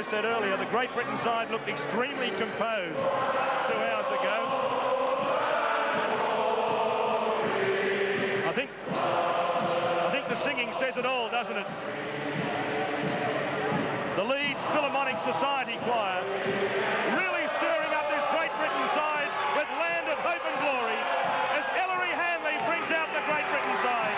said earlier, the Great Britain side looked extremely composed 2 hours ago. I think the singing says it all, doesn't it? The Leeds Philharmonic Society Choir really stirring up this Great Britain side with Land of Hope and Glory as Ellery Hanley brings out the Great Britain side.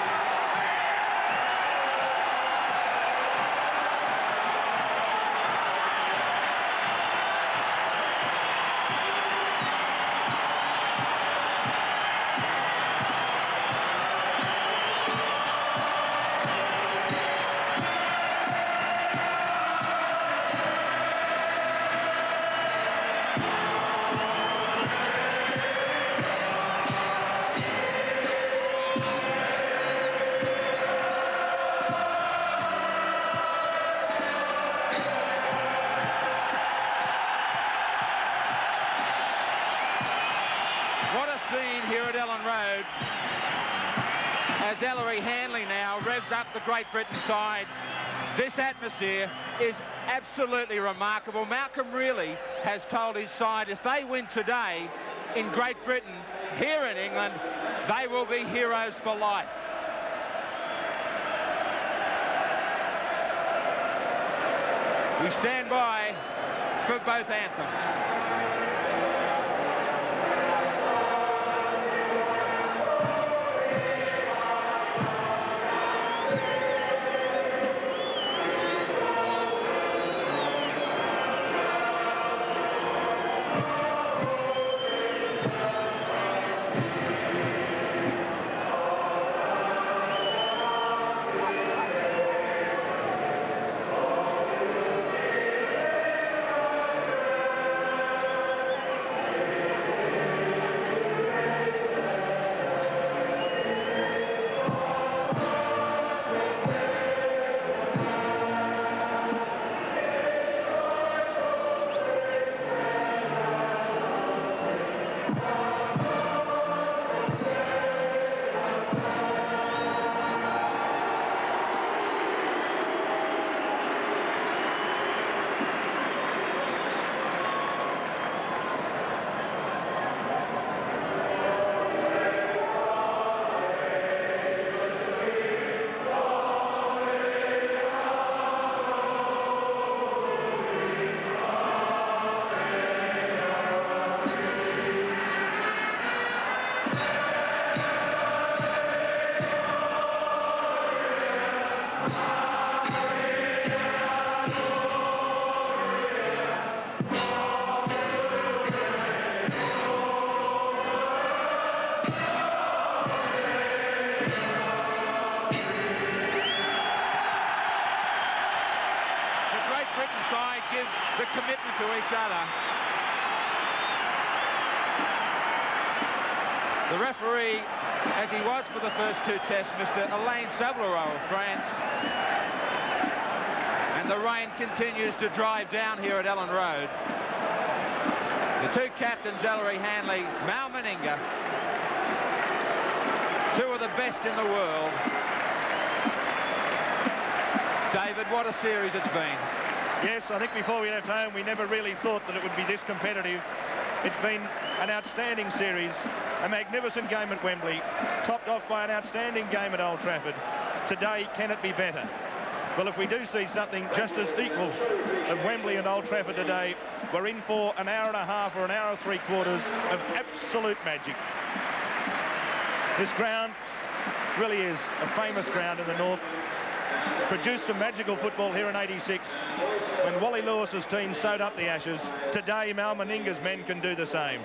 As Ellery Hanley now revs up the Great Britain side. This atmosphere is absolutely remarkable. Malcolm really has told his side if they win today in Great Britain, here in England, they will be heroes for life. We stand by for both anthems. The referee, as he was for the first two tests, Mr. Alain Sablereau of France. And the rain continues to drive down here at Ellen Road. The two captains, Ellery Hanley, Mal Meninga, two of the best in the world. David, what a series it's been. Yes, I think before we left home, we never really thought that it would be this competitive. It's been an outstanding series, a magnificent game at Wembley, topped off by an outstanding game at Old Trafford. Today, can it be better? Well, if we do see something just as equal at Wembley and Old Trafford today, we're in for an hour and a half or an hour and 3/4 of absolute magic. This ground really is a famous ground in the north. Produced some magical football here in '86 when Wally Lewis's team sewed up the Ashes. Today, Mal Meninga's men can do the same.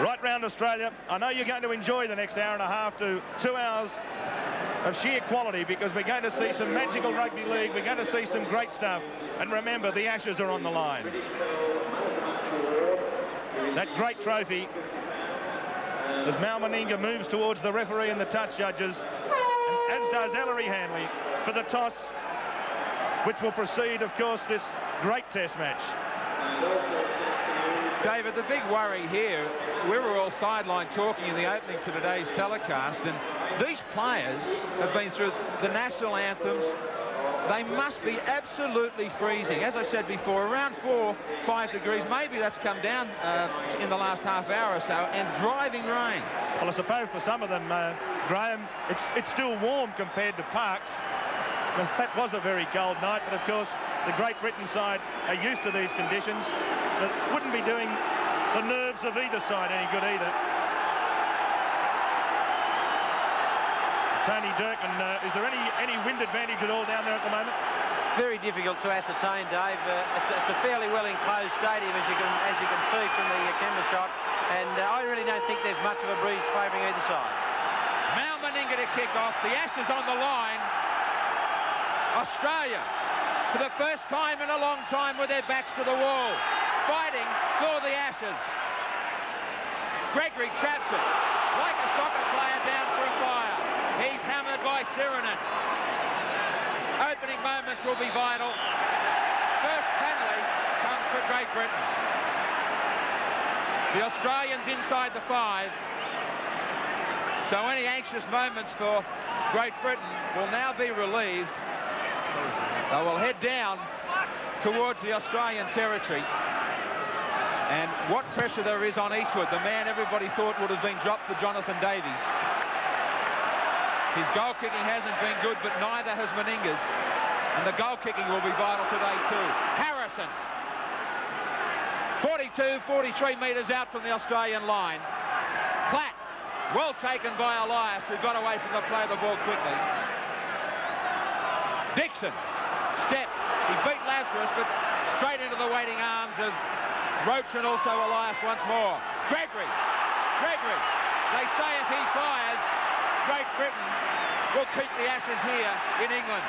Right round Australia, I know you're going to enjoy the next hour and a half to 2 hours of sheer quality, because we're going to see some magical rugby league, we're going to see some great stuff, and remember, the Ashes are on the line. That great trophy, as Mal Meninga moves towards the referee and the touch judges, and as does Ellery Hanley for the toss, which will precede, of course, this great test match. David, the big worry here, we were all sidelined talking in the opening to today's telecast, and these players have been through the national anthems, they must be absolutely freezing. As I said before, around 4-5 degrees. Maybe that's come down in the last half hour or so, and driving rain. Well, I suppose for some of them, Graham, it's still warm compared to Parkes. That was a very cold night, but of course the Great Britain side are used to these conditions. It wouldn't be doing the nerves of either side any good either. Tony Durkin, is there any wind advantage at all down there at the moment? Very difficult to ascertain, Dave. It's a fairly well enclosed stadium, as you can see from the camera shot, and I really don't think there's much of a breeze favouring either side. Mal Meninga to kick off. The Ashes on the line. Australia, for the first time in a long time, with their backs to the wall, fighting for the Ashes. Gregory traps it like a soccer player down for a fire. He's hammered by Sirinen. Opening moments will be vital. First penalty comes for Great Britain. The Australians inside the 5. So any anxious moments for Great Britain will now be relieved. They will head down towards the Australian territory. And what pressure there is on Eastwood, the man everybody thought would have been dropped for Jonathan Davies. His goal kicking hasn't been good, but neither has Meninga's. And the goal kicking will be vital today too. Harrison, 43 metres out from the Australian line. Platt, well taken by Elias, who got away from the play of the ball quickly. Dixon stepped. He beat Lazarus, but straight into the waiting arms of Roach and also Elias once more. Gregory. They say if he fires, Great Britain will keep the Ashes here in England.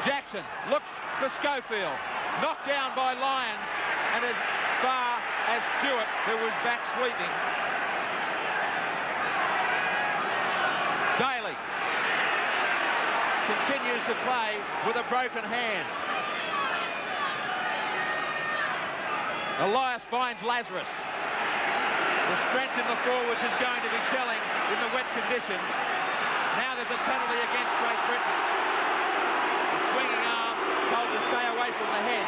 Jackson looks for Schofield. Knocked down by Lyons, and as far as Stewart, who was back sweeping. Daly continues to play with a broken hand. Elias finds Lazarus. The strength in the forwards is going to be telling in the wet conditions. Now there's a penalty against Great Britain. The swinging arm told to stay away from the head.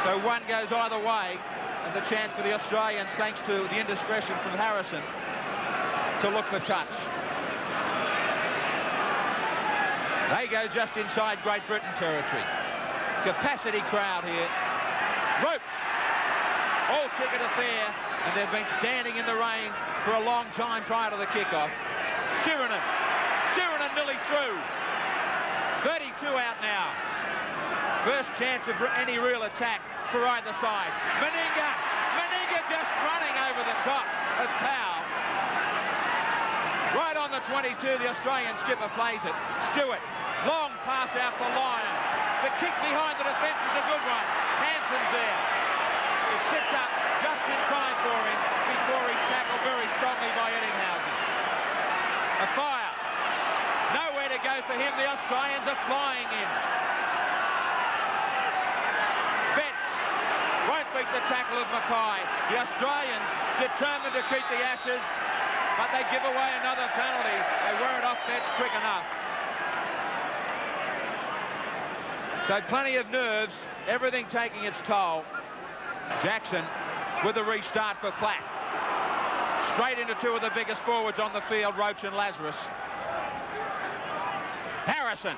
So one goes either way, and the chance for the Australians, thanks to the indiscretion from Harrison, to look for touch. They go just inside Great Britain territory. Capacity crowd here. Roach, all ticket affair, and they've been standing in the rain for a long time prior to the kickoff. Sirinen nearly through. 32 out now. First chance of any real attack for either side. Meninga just running over the top of Powell. Right on the 22, the Australian skipper plays it. Stewart, long pass out for Lyons. The kick behind the defence is a good one. Hansen's there. It sits up just in time for him before he's tackled very strongly by Eddinghausen. A fire. Nowhere to go for him. The Australians are flying in. Betts won't beat the tackle of Mackay. The Australians determined to keep the Ashes, but they give away another penalty. They weren't off Betts quick enough. So plenty of nerves, everything taking its toll. Jackson with a restart for Platt. Straight into two of the biggest forwards on the field, Roach and Lazarus. Harrison,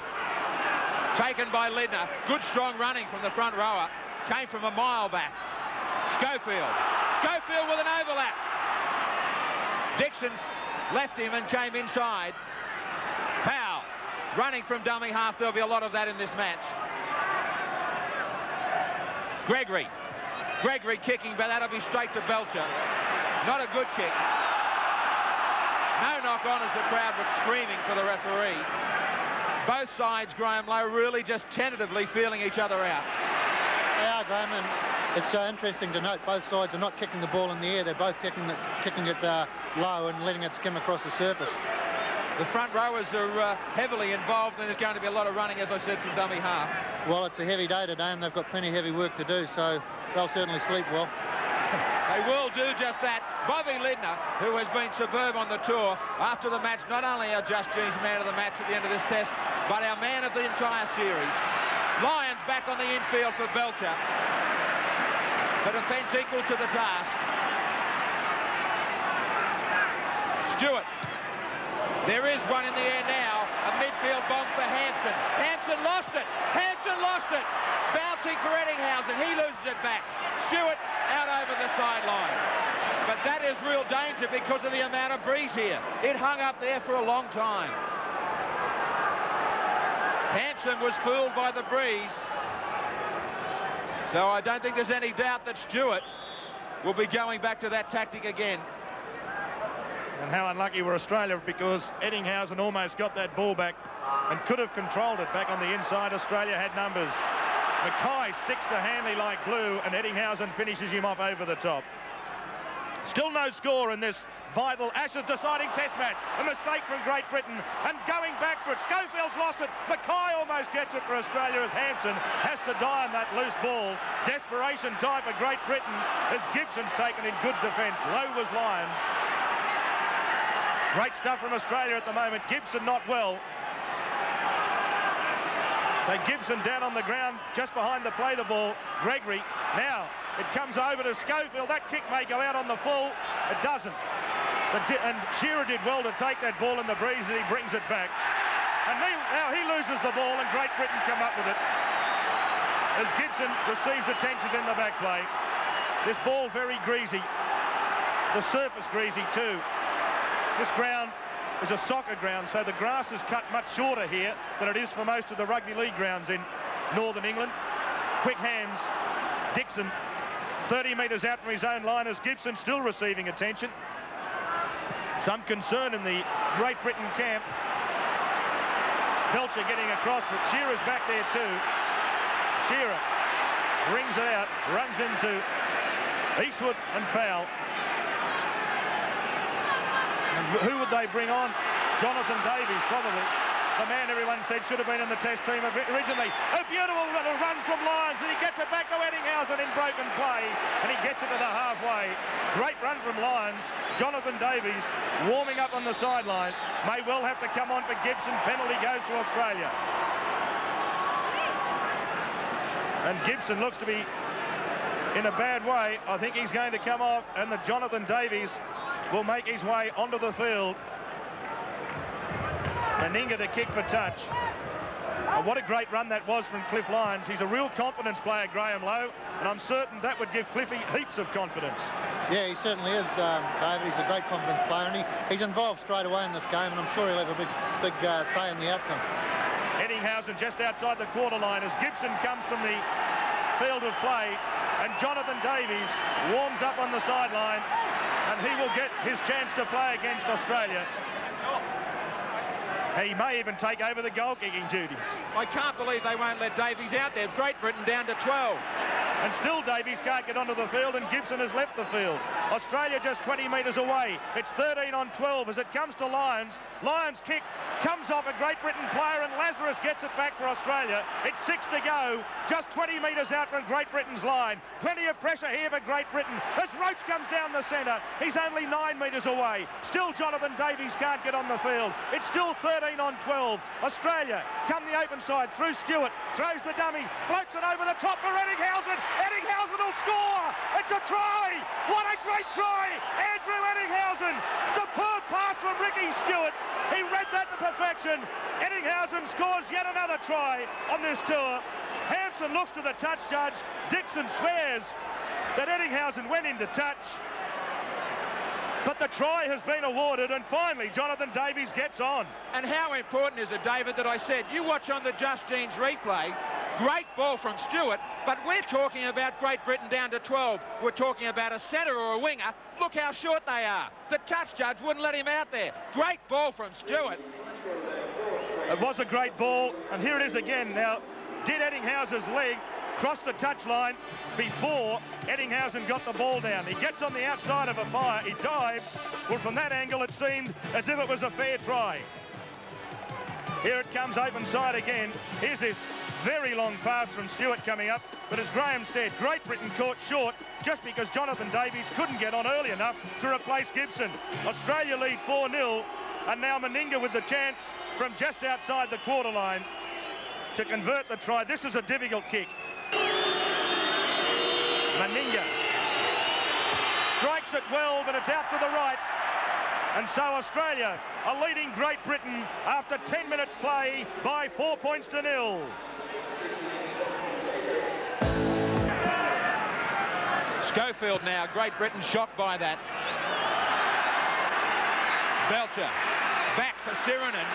taken by Lidner. Good strong running from the front rower. Came from a mile back. Schofield with an overlap. Dixon left him and came inside. Powell running from dummy half. There'll be a lot of that in this match. Gregory kicking, but that'll be straight to Belcher. Not a good kick. No knock on as the crowd were screaming for the referee. Both sides, Graham Lowe, really just tentatively feeling each other out. They are, Graham, and it's interesting to note both sides are not kicking the ball in the air. They're both kicking it low and letting it skim across the surface. The front rowers are heavily involved, and there's going to be a lot of running, as I said, from dummy half. Well, it's a heavy day today, and they've got plenty of heavy work to do, so they'll certainly sleep well. They will do just that. Bobby Lidner, who has been superb on the tour, after the match, not only our Just Genes man of the match at the end of this test, but our man of the entire series. Lyons back on the infield for Belcher. The defence equal to the task. Stewart. There is one in the air now. A midfield bomb for Hansen. Hansen lost it. Hansen lost it. Bouncing for Eddinghausen. He loses it back. Stewart out over the sideline. But that is real danger because of the amount of breeze here. It hung up there for a long time. Hansen was fooled by the breeze. So I don't think there's any doubt that Stewart will be going back to that tactic again. And how unlucky were Australia, because Eddinghausen almost got that ball back and could have controlled it back on the inside. Australia had numbers. Mackay sticks to Hanley like glue, and Eddinghausen finishes him off over the top. Still no score in this vital Ashes deciding test match. A mistake from Great Britain, and going back for it. Schofield's lost it. Mackay almost gets it for Australia as Hansen has to die on that loose ball. Desperation time for Great Britain as Gibson's taken in good defence. Low was Lyons. Great stuff from Australia at the moment. Gibson not well. So Gibson down on the ground just behind the play the ball. Gregory. Now it comes over to Schofield. That kick may go out on the full. It doesn't. And Shearer did well to take that ball in the breeze as he brings it back. And now he loses the ball and Great Britain come up with it. As Gibson receives attention in the back play. This ball very greasy. The surface greasy too. This ground is a soccer ground, so the grass is cut much shorter here than it is for most of the rugby league grounds in Northern England. Quick hands. Dixon, 30 metres out from his own line as Gibson still receiving attention. Some concern in the Great Britain camp. Belcher getting across, but Shearer's back there too. Shearer rings it out, runs into Eastwood and foul. And who would they bring on? Jonathan Davies, probably. The man everyone said should have been in the test team originally. A beautiful little run from Lyons, and he gets it back to Eddinghausen in broken play, and he gets it to the halfway. Great run from Lyons. Jonathan Davies warming up on the sideline. May well have to come on for Gibson. Penalty goes to Australia. And Gibson looks to be in a bad way. I think he's going to come off, and the Jonathan Davies will make his way onto the field. Meninga to kick for touch. And what a great run that was from Cliff Lyons. He's a real confidence player, Graham Lowe, and I'm certain that would give Cliffy heaps of confidence. Yeah, he certainly is, David. He's a great confidence player, and he's involved straight away in this game, and I'm sure he'll have a big say in the outcome. Eddinghausen just outside the quarter line as Gibson comes from the field of play, and Jonathan Davies warms up on the sideline, and he will get his chance to play against Australia. He may even take over the goal-kicking duties. I can't believe they won't let Davies out there. Great Britain down to 12. And still Davies can't get onto the field, and Gibson has left the field. Australia just 20 metres away. It's 13 on 12 as it comes to Lyons. Lyons' kick comes off a Great Britain player, and Lazarus gets it back for Australia. It's 6 to go, just 20 metres out from Great Britain's line. Plenty of pressure here for Great Britain as Roach comes down the centre. He's only 9 metres away. Still Jonathan Davies can't get on the field. It's still 13 on 12. Australia come the open side through Stewart, throws the dummy, floats it over the top for Eddinghausen. Eddinghausen will score. It's a try. What a great try. Andrew Eddinghausen. Superb pass from Ricky Stewart. He read that to perfection. Eddinghausen scores yet another try on this tour. Hampson looks to the touch judge. Dixon swears that Eddinghausen went into touch. But the try has been awarded, and finally Jonathan Davies gets on. And how important is it, David, that I said, you watch on the Just Genes replay, great ball from Stewart, but we're talking about Great Britain down to 12. We're talking about a centre or a winger. Look how short they are. The touch judge wouldn't let him out there. Great ball from Stewart. It was a great ball, and here it is again. Now, did Eddinghausen's leg cross the touchline before Eddinghausen got the ball down? He gets on the outside of a fire, he dives. Well, from that angle it seemed as if it was a fair try. Here it comes open side again. Here's this Very long pass from Stewart coming up, but as Graham said, Great Britain caught short just because Jonathan Davies couldn't get on early enough to replace Gibson. Australia lead 4-0, and now Meninga with the chance from just outside the quarter line to convert the try. This is a difficult kick. Meninga strikes it well, but it's out to the right. And so Australia are leading Great Britain after 10 minutes play by 4 points to 0. Schofield now, Great Britain shocked by that. Belcher, back for Sirinen.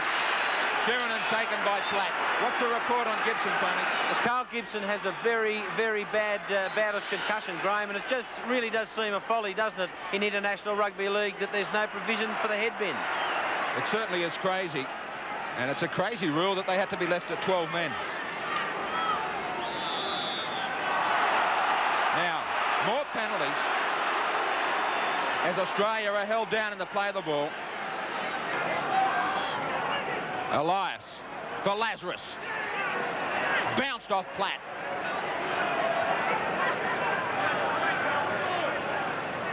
Sirinen taken by Platt. What's the report on Gibson, Tony? Well, Carl Gibson has a very, very bad bout of concussion, Graham, and it just really does seem a folly, doesn't it, in International Rugby League that there's no provision for the headbin. It certainly is crazy, and it's a crazy rule that they had to be left at 12 men. Now, more penalties as Australia are held down in the play of the ball. Elias for Lazarus. Bounced off Platt.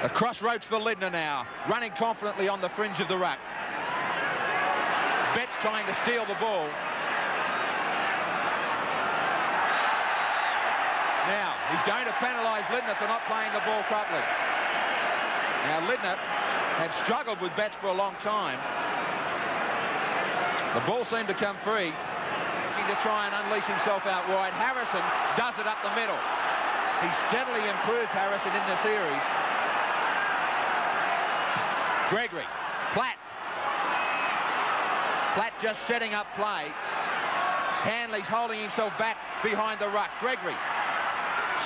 Across Roach for Lindner now, running confidently on the fringe of the ruck. Betts trying to steal the ball. Now, he's going to penalise Lindner for not playing the ball properly. Now, Lindner had struggled with Betts for a long time. The ball seemed to come free. To try and unleash himself out wide. Harrison does it up the middle. He's steadily improved, Harrison, in the series. Gregory. Platt. Platt just setting up play. Hanley's holding himself back behind the ruck. Gregory.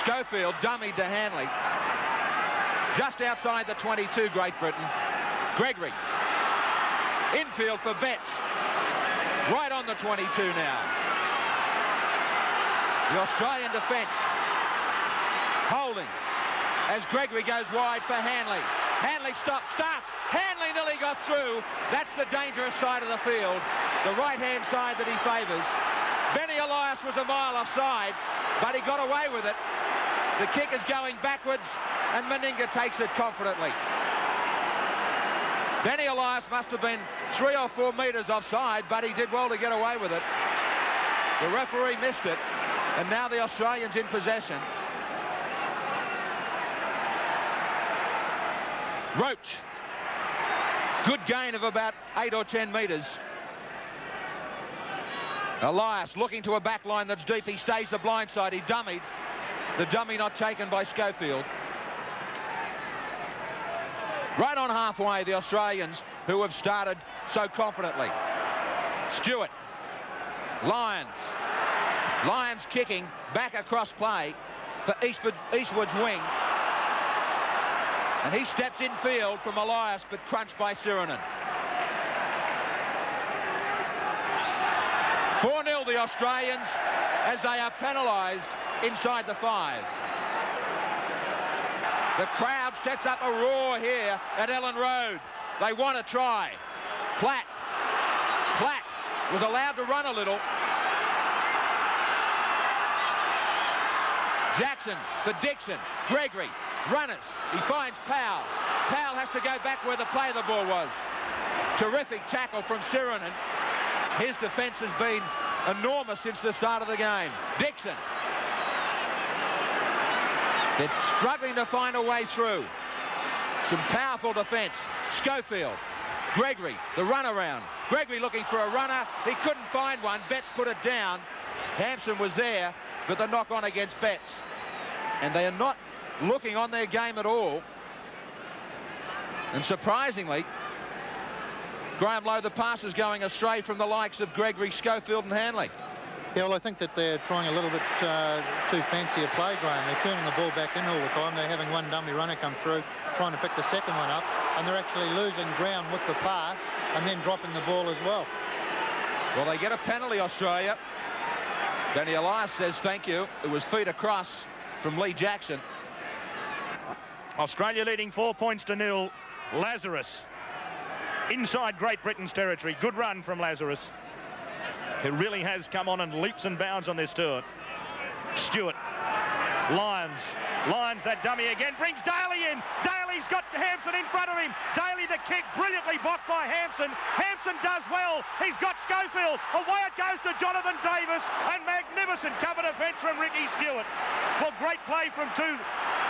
Schofield dummied to Hanley. Just outside the 22, Great Britain. Gregory. Infield for Betts. Right on the 22 now. The Australian defence holding as Gregory goes wide for Hanley. Hanley starts. Hanley nearly got through. That's the dangerous side of the field. The right-hand side that he favours. Benny Elias was a mile offside, but he got away with it. The kick is going backwards, and Meninga takes it confidently. Benny Elias must have been 3 or 4 metres offside, but he did well to get away with it. The referee missed it, and now the Australians in possession. Roach. Good gain of about 8 or 10 metres. Elias looking to a back line that's deep. He stays the blind side. He dummied. The dummy not taken by Schofield. Right on halfway, the Australians, who have started so confidently. Stewart. Lyons. Lyons kicking back across play for Eastwood's wing. And he steps in field from Elias, but crunched by Sirinen. 4-0 the Australians as they are penalised inside the 5. The crowd sets up a roar here at Ellen Road. They want to try. Platt was allowed to run a little. Jackson for Dixon. Gregory, runners. He finds Powell. Powell has to go back where the play of the ball was. Terrific tackle from Sirinen. His defence has been enormous since the start of the game. Dixon. They're struggling to find a way through. Some powerful defence. Schofield. Gregory, the run around. Gregory looking for a runner. He couldn't find one. Betts put it down. Hampson was there, but the knock on against Betts. And they are not looking on their game at all. And surprisingly, Graham Lowe, the pass is going astray from the likes of Gregory, Schofield and Hanley. Yeah, well, I think that they're trying a little bit too fancy a play, Graham. They're turning the ball back in all the time. They're having one dummy runner come through, trying to pick the second one up, and they're actually losing ground with the pass and then dropping the ball as well. Well, they get a penalty, Australia. Benny Elias says thank you. It was feet across from Lee Jackson. Australia leading 4 points to 0. Lazarus inside Great Britain's territory. Good run from Lazarus. who really has come on and leaps and bounds on this tour. Stewart. Lyons, that dummy again, brings Daly in. Daly's got Hampson in front of him. Daly the kick, brilliantly blocked by Hampson. Hampson does well. He's got Schofield. Away it goes to Jonathan Davis, and magnificent cover defence from Ricky Stewart. Well, great play from two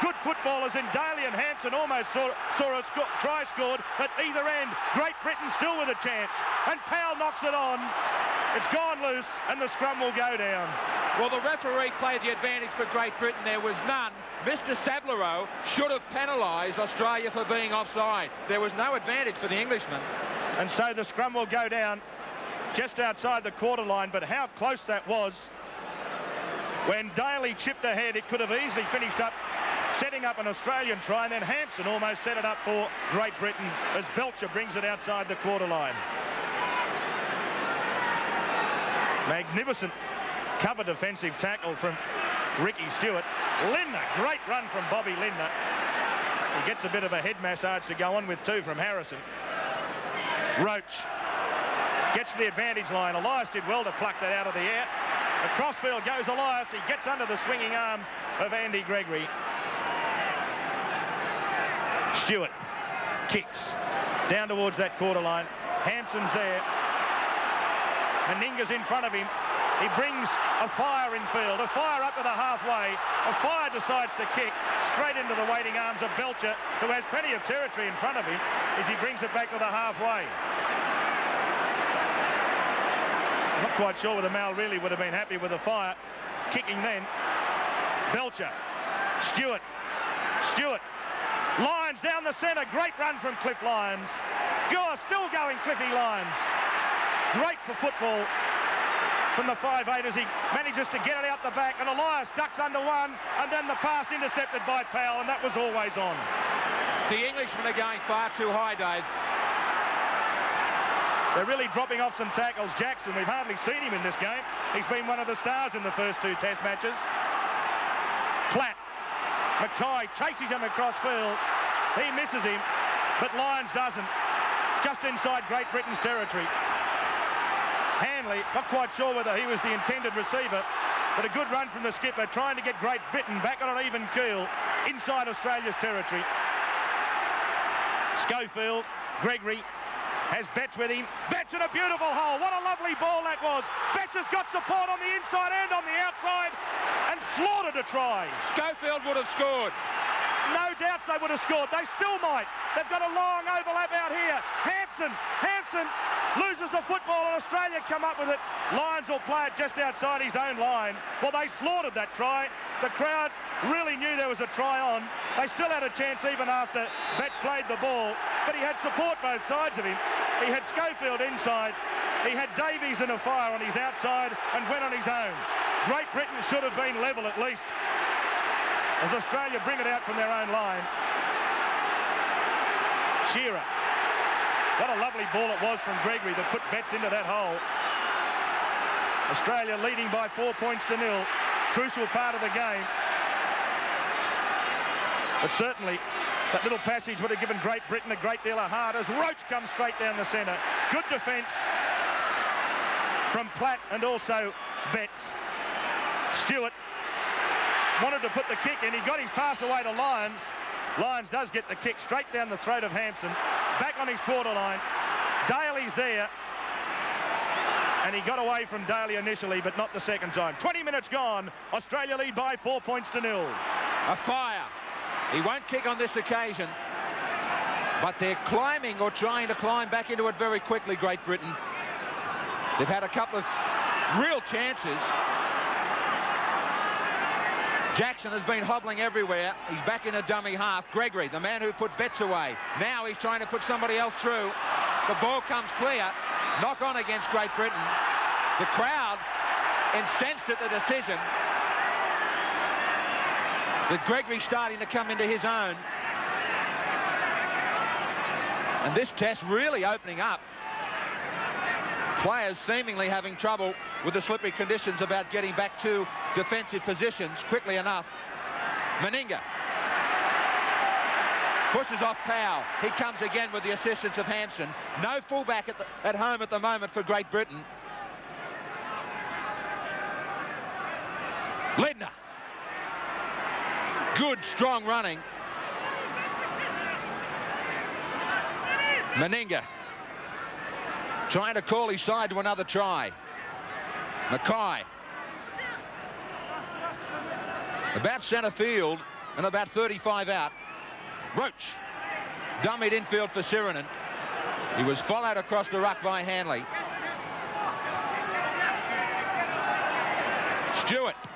good footballers in Daly and Hampson. Almost saw a try scored at either end. Great Britain still with a chance, and Powell knocks it on. It's gone loose, and the scrum will go down. Well, the referee played the advantage for Great Britain. There was none. Mr. Sablero should have penalised Australia for being offside. There was no advantage for the Englishman. And so the scrum will go down just outside the quarter line, but how close that was. When Daly chipped ahead, it could have easily finished up setting up an Australian try, and then Hampson almost set it up for Great Britain as Belcher brings it outside the quarter line. Magnificent cover defensive tackle from Ricky Stewart. Lindner, great run from Bobby Lindner. He gets a bit of a head massage to go on with two from Harrison. Roach gets to the advantage line. Elias did well to pluck that out of the air. Across field goes Elias. He gets under the swinging arm of Andy Gregory. Stewart kicks down towards that quarter line. Hampson's there. Meninga's in front of him. He brings a fire in field, a fire up to the halfway. A fire decides to kick straight into the waiting arms of Belcher, who has plenty of territory in front of him as he brings it back to the halfway. Not quite sure whether Mal really would have been happy with the fire kicking then. Belcher, Stewart, Lyons down the centre, great run from Cliff Lyons. Gore still going, Cliffy Lyons. Great for football from the 5'8" as he manages to get it out the back, and Elias ducks under one, and then the pass intercepted by Powell, and that was always on. The Englishmen are going far too high, Dave. They're really dropping off some tackles. Jackson, we've hardly seen him in this game. He's been one of the stars in the first two test matches. Platt. Mackay chases him across field. He misses him, but Lyons doesn't. Just inside Great Britain's territory. Hanley, not quite sure whether he was the intended receiver, but a good run from the skipper, trying to get Great Britain back on an even keel inside Australia's territory. Schofield, Gregory, has Betts with him. Betts in a beautiful hole. What a lovely ball that was. Betts has got support on the inside and on the outside, and slaughtered a try. Schofield would have scored. No doubts they would have scored. They still might. They've got a long overlap out here. Hampson loses the football, and Australia come up with it. Lyons will play it just outside his own line. Well, they slaughtered that try. The crowd really knew there was a try on. They still had a chance even after Betts played the ball, but he had support both sides of him. He had Schofield inside. He had Davies in a fire on his outside and went on his own. Great Britain should have been level at least, as Australia bring it out from their own line. Shearer. What a lovely ball it was from Gregory that put Betts into that hole. Australia leading by 4 points to 0. Crucial part of the game. But certainly that little passage would have given Great Britain a great deal of heart as Roach comes straight down the centre. Good defence from Platt and also Betts. Stewart wanted to put the kick in. He got his pass away to Lyons. Lyons does get the kick straight down the throat of Hampson. Back on his quarter line. Daly's there. And he got away from Daly initially, but not the second time. 20 minutes gone. Australia lead by 4 points to 0. A fire. He won't kick on this occasion, but they're climbing or trying to climb back into it very quickly, Great Britain. They've had a couple of real chances. Jackson has been hobbling everywhere. He's back in a dummy half. Gregory, the man who put Betts away. Now he's trying to put somebody else through. The ball comes clear. Knock on against Great Britain. The crowd incensed at the decision. With Gregory starting to come into his own. And this test really opening up. Players seemingly having trouble with the slippery conditions about getting back to defensive positions quickly enough. Meninga pushes off Powell. He comes again with the assistance of Hampson. No fullback at home at the moment for Great Britain. Lindner. Good, strong running. Meninga trying to call his side to another try. Mackay. About centre field and about 35 out. Roach. Dummied infield for Sirinen. He was followed across the ruck by Hanley.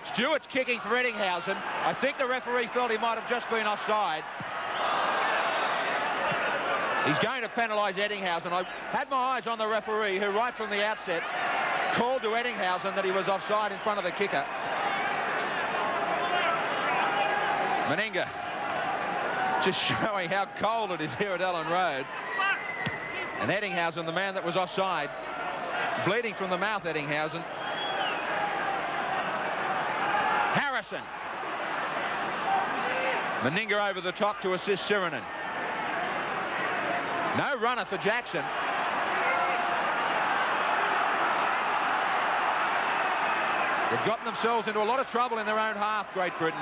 Stewart's kicking for Eddinghausen. I think the referee felt he might have just been offside. He's going to penalise Eddinghausen. I had my eyes on the referee, who right from the outset called to Eddinghausen that he was offside in front of the kicker. Meninga just showing how cold it is here at Ellen Road. And Eddinghausen, the man that was offside, bleeding from the mouth, Eddinghausen. Harrison. Meninga over the top to assist Sirinen. No runner for Jackson. They've gotten themselves into a lot of trouble in their own half, Great Britain.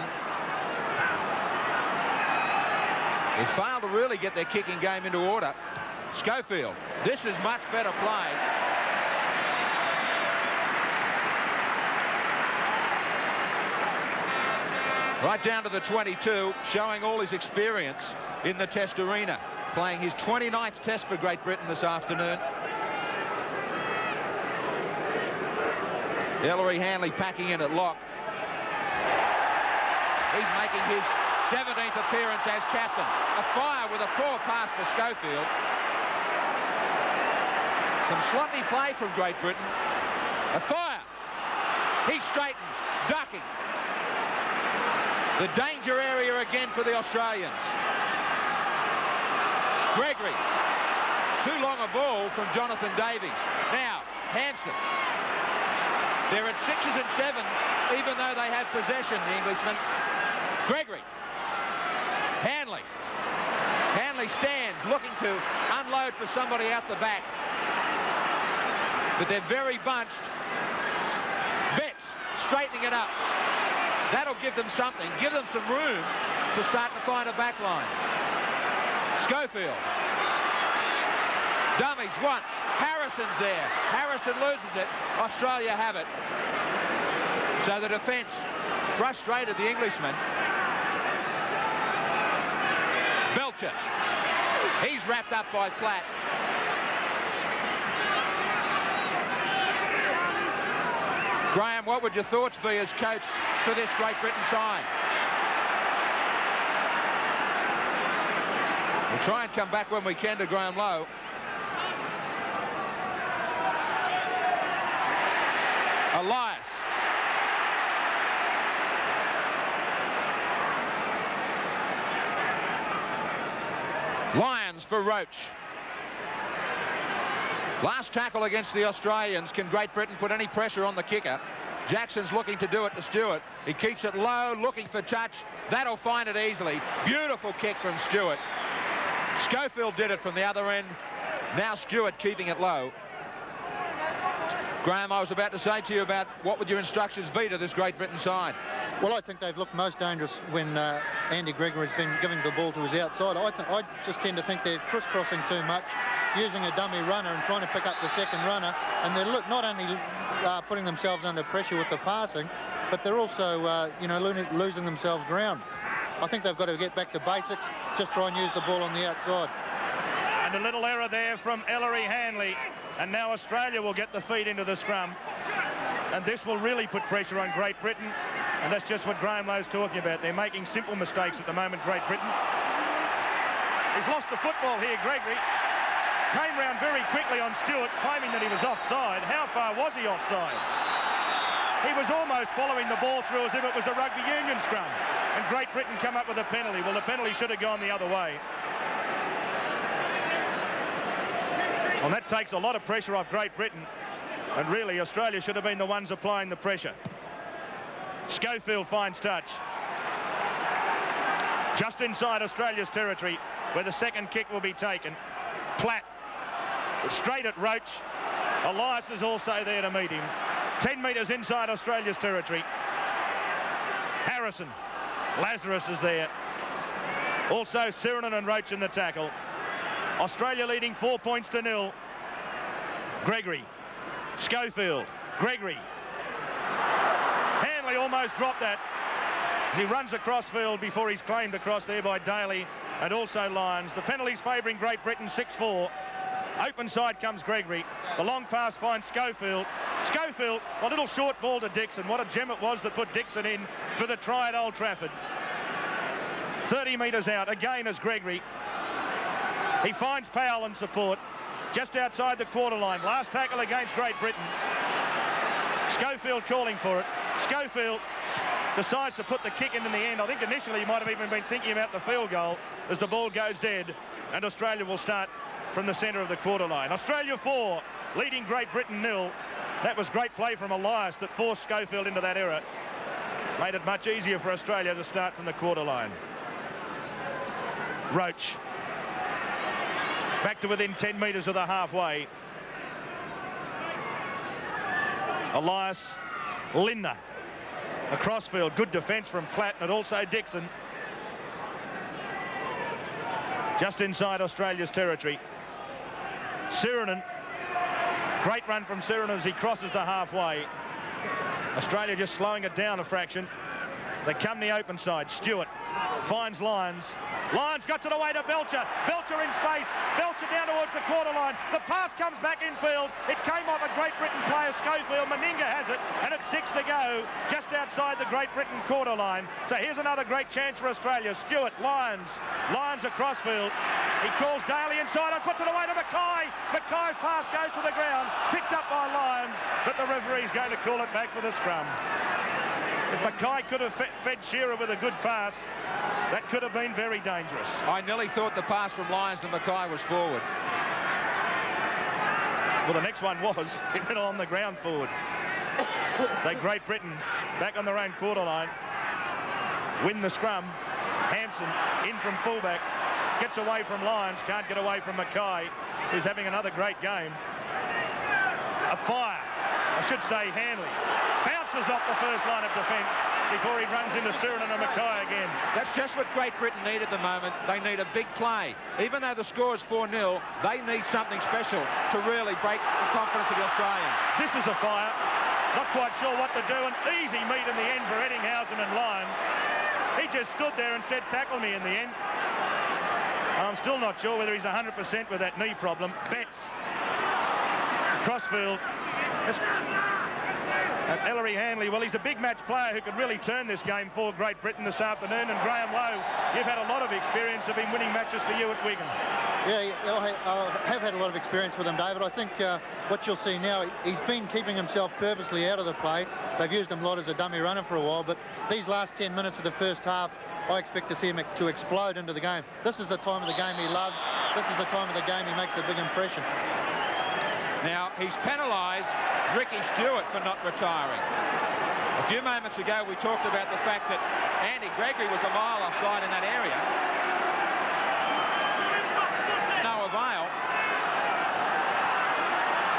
They failed to really get their kicking game into order. Schofield. This is much better play. Right down to the 22, showing all his experience in the Test arena. Playing his 29th Test for Great Britain this afternoon. Ellery Hanley packing in at lock. He's making his 17th appearance as captain. A fire with a poor pass for Schofield. Some sloppy play from Great Britain. A fire. He straightens, ducking. The danger area again for the Australians. Gregory. Too long a ball from Jonathan Davies. Now, Hanson. They're at 6s and 7s, even though they have possession, the Englishmen. Gregory. Hanley. Hanley stands, looking to unload for somebody out the back. But they're very bunched. Betts straightening it up. That'll give them something, give them some room to start to find a back line. Schofield. Dummies once. Harrison's there. Harrison loses it. Australia have it. So the defence frustrated the Englishman. Belcher. He's wrapped up by Platt. Graham, what would your thoughts be as coach for this Great Britain side? We'll try and come back when we can to Graham Lowe. Elias. Lyons for Roach. Last tackle against the Australians. Can Great Britain put any pressure on the kicker? Jackson's looking to do it to Stewart. He keeps it low, looking for touch. That'll find it easily. Beautiful kick from Stewart. Schofield did it from the other end. Now Stewart keeping it low. Graham, I was about to say to you about what would your instructions be to this Great Britain side? Well, I think they've looked most dangerous when Andy Gregory's been giving the ball to his outside. I just tend to think they're crisscrossing too much, using a dummy runner and trying to pick up the second runner. And they're not only putting themselves under pressure with the passing, but they're also, losing themselves ground. I think they've got to get back to basics, just try and use the ball on the outside. And a little error there from Ellery Hanley. And now Australia will get the feed into the scrum. And this will really put pressure on Great Britain. And that's just what Graham Lowe's talking about. They're making simple mistakes at the moment, Great Britain. He's lost the football here, Gregory. Came round very quickly on Stewart, claiming that he was offside. How far was he offside? He was almost following the ball through as if it was a rugby union scrum. And Great Britain come up with a penalty. Well, the penalty should have gone the other way. Well, that takes a lot of pressure off Great Britain. And really, Australia should have been the ones applying the pressure. Schofield finds touch. Just inside Australia's territory, where the second kick will be taken. Platt, straight at Roach. Elias is also there to meet him. 10 metres inside Australia's territory. Harrison. Lazarus is there. Also Sirinen and Roach in the tackle. Australia leading 4 points to 0. Gregory. Schofield. Gregory. Hanley almost dropped that as he runs across field before he's claimed across there by Daly and also Lyons. The penalties favouring Great Britain, 6-4. Open side comes Gregory. The long pass finds Schofield. Schofield, a little short ball to Dixon. What a gem it was that put Dixon in for the try at Old Trafford. 30 metres out, again as Gregory. He finds Powell and support just outside the quarter line. Last tackle against Great Britain. Schofield calling for it. Schofield decides to put the kick in the end. I think initially he might have even been thinking about the field goal as the ball goes dead, and Australia will start from the centre of the quarter line. Australia 4, leading Great Britain 0. That was great play from Elias that forced Schofield into that error. Made it much easier for Australia to start from the quarter line. Roach. Back to within 10 metres of the halfway. Elias. Lindner. Across field. Good defence from Platt and also Dixon. Just inside Australia's territory. Sirinen. Great run from Sirinen as he crosses the halfway. Australia just slowing it down a fraction. They come the open side. Stewart finds Lyons. Lyons got it away to Belcher. Belcher in space. Belcher down towards the quarter line. The pass comes back infield. It came off a Great Britain player, Schofield. Meninga has it, and it's 6 to go, just outside the Great Britain quarter line. So here's another great chance for Australia. Stewart, Lyons. Lyons across field. He calls Daly inside and puts it away to Mackay. Mackay's pass goes to the ground, picked up by Lyons, but the referee's going to call it back for the scrum. If Mackay could have fed Shearer with a good pass, that could have been very dangerous. I nearly thought the pass from Lyons to Mackay was forward. Well, the next one was. It went on the ground forward. So Great Britain back on their own quarter line. Win the scrum. Hampson in from fullback. Gets away from Lyons. Can't get away from Mackay, who's having another great game. A fire. I should say Hanley. Bounces off the first line of defence before he runs into Sirinen and Mackay again. That's just what Great Britain need at the moment. They need a big play. Even though the score is 4-0, they need something special to really break the confidence of the Australians. This is a fire. Not quite sure what to do. An easy meet in the end for Eddinghausen and Lyons. He just stood there and said, tackle me in the end. I'm still not sure whether he's 100% with that knee problem. Betts. Crossfield. Ellery Hanley, well, he's a big match player who could really turn this game for Great Britain this afternoon. And Graham Lowe, you've had a lot of experience of him winning matches for you at Wigan. Yeah, I have had a lot of experience with him, David. I think what you'll see now, he's been keeping himself purposely out of the play. They've used him a lot as a dummy runner for a while, but these last 10 minutes of the first half, I expect to see him to explode into the game. This is the time of the game he loves. This is the time of the game he makes a big impression. Now, he's penalised Ricky Stewart for not retiring. A few moments ago, we talked about the fact that Andy Gregory was a mile offside in that area. No avail.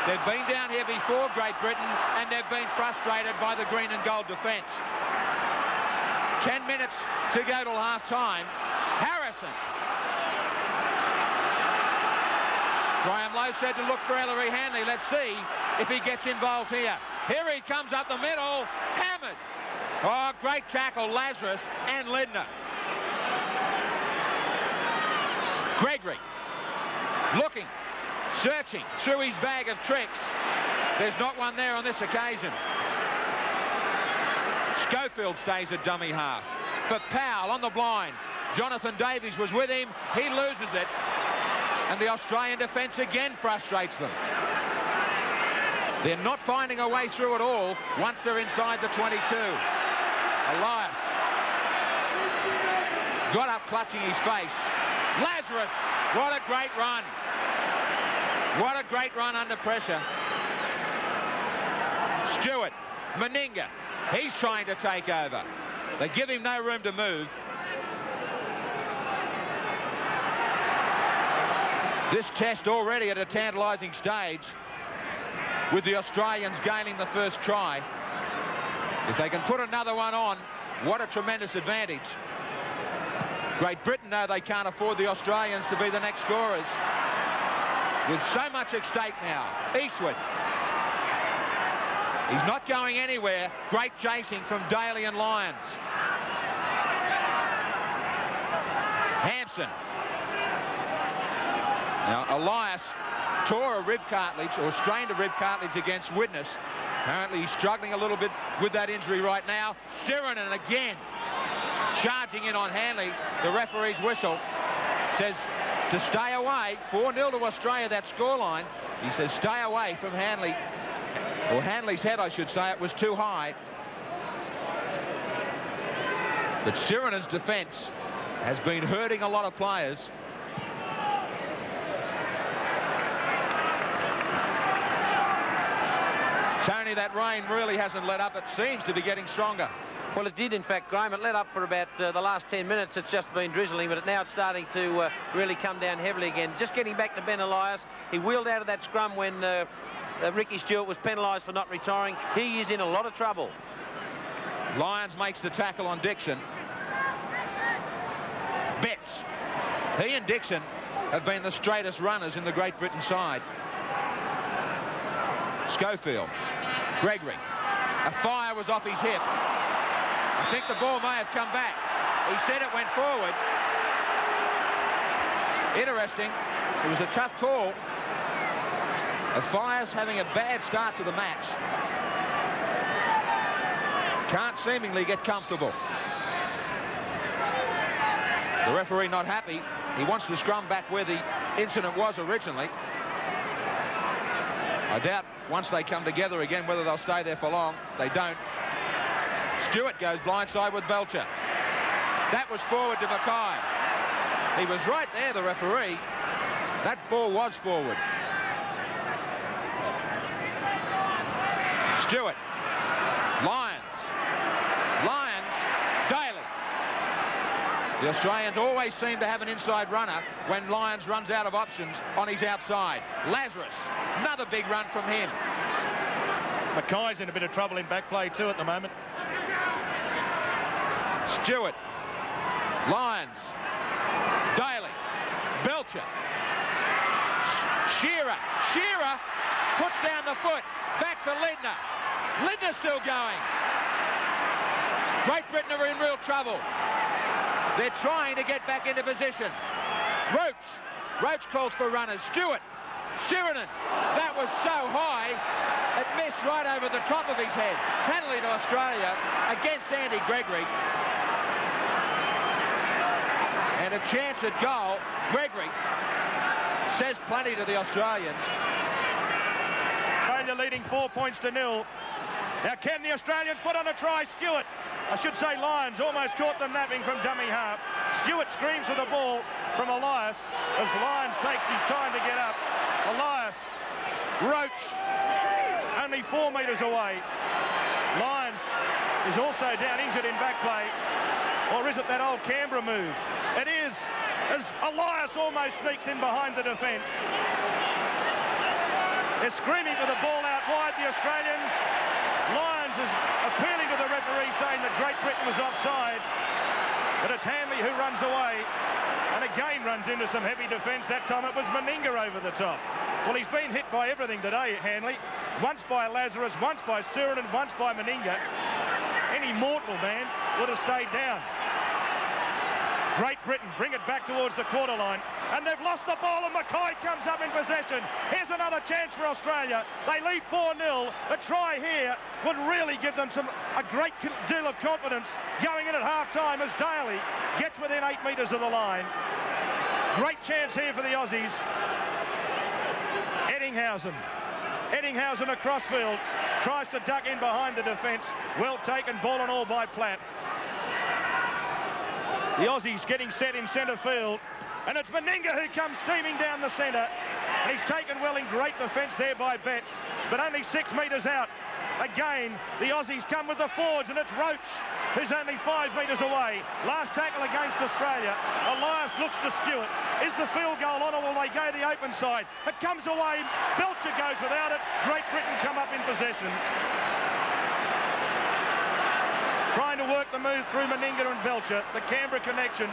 They've been down here before, Great Britain, and they've been frustrated by the green and gold defence. 10 minutes to go till half-time. Harrison. Graham Lowe said to look for Ellery Hanley. Let's see if he gets involved here. Here he comes up the middle. Hammered. Oh, great tackle, Lazarus and Lindner. Gregory looking, searching through his bag of tricks. There's not one there on this occasion. Schofield stays at dummy half. For Powell on the blind. Jonathan Davies was with him. He loses it. And the Australian defence again frustrates them. They're not finding a way through at all once they're inside the 22. Elias got up clutching his face. Lazarus, what a great run. What a great run under pressure. Stewart, Meninga, he's trying to take over. They give him no room to move. This test already at a tantalising stage, with the Australians gaining the first try. If they can put another one on, What a tremendous advantage. Great Britain know they can't afford the Australians to be the next scorers. With so much at stake now. Eastwood. He's not going anywhere. Great chasing from Daly and Lyons. Hampson. Now, Elias tore a rib cartilage or strained a rib cartilage against Widnes. Apparently he's struggling a little bit with that injury right now. Sirinen again charging in on Hanley. The referee's whistle says to stay away. 4-0 to Australia, that scoreline. He says stay away from Hanley. Or Hanley's head, I should say. It was too high. But Sirinen's defence has been hurting a lot of players. Tony, that rain really hasn't let up. It seems to be getting stronger. Well, it did, in fact, Graham. It let up for about the last 10 minutes. It's just been drizzling, but now it's starting to really come down heavily again. Just getting back to Ben Elias. He wheeled out of that scrum when Ricky Stewart was penalised for not retiring. He is in a lot of trouble. Lyons makes the tackle on Dixon. Betts. He and Dixon have been the straightest runners in the Great Britain side. Schofield. Gregory. A fire was off his hip. I think the ball may have come back. He said it went forward. Interesting. It was a tough call. Fire's having a bad start to the match. Can't seemingly get comfortable. The referee not happy. He wants the scrum back where the incident was originally. I doubt once they come together again whether they'll stay there for long. They don't. Stewart goes blindside with Belcher. That was forward to Mackay. He was right there, the referee. That ball was forward. Stewart. Lyons. Lyons. Daly. The Australians always seem to have an inside runner when Lyons runs out of options on his outside. Lazarus. Another big run from him. Mackay's in a bit of trouble in back play too at the moment. Stewart. Lyons. Daly. Belcher. Shearer. Shearer puts down the foot. Back for Lindner. Lindner still going. Great Britain are in real trouble. They're trying to get back into position. Roach. Roach calls for runners. Stewart. Sirinen. That was so high, it missed right over the top of his head. Penalty to Australia against Andy Gregory. And a chance at goal. Gregory says plenty to the Australians. Australia leading 4 points to 0. Now can the Australians put on a try? Stewart. I should say Lyons almost caught them napping from dummy half. Stewart screams for the ball from Elias as Lyons takes his time to get up. Elias. Roach. Only 4 metres away. Lyons is also down injured in back play. Or is it that old Canberra move? It is, as Elias almost sneaks in behind the defence. They're screaming for the ball out wide, the Australians. Lyons is appealing to the referee saying that Great Britain was offside. But it's Hanley who runs away and again runs into some heavy defence. That time it was Meninga over the top. Well, he's been hit by everything today, Hanley. Once by Lazarus, once by Sirinen, once by Meninga. Any mortal man would have stayed down. Great Britain bring it back towards the quarter line, and they've lost the ball, and Mackay comes up in possession. Here's another chance for Australia. They lead 4-0. A try here would really give them a great deal of confidence going in at half-time as Daly gets within 8 metres of the line. Great chance here for the Aussies. Eddinghausen across field, tries to duck in behind the defence. Well taken, ball and all by Platt. The Aussies getting set in centre field, and it's Meninga who comes steaming down the centre, and he's taken well in great defence there by Betts, but only 6 metres out. Again, the Aussies come with the forwards, and it's Roach who's only 5 metres away. Last tackle against Australia. Elias looks to Stewart. Is the field goal on, or will they go the open side? It comes away. Belcher goes without it. Great Britain come up in possession. Trying to to work the move through Meninga and Belcher. The Canberra connection.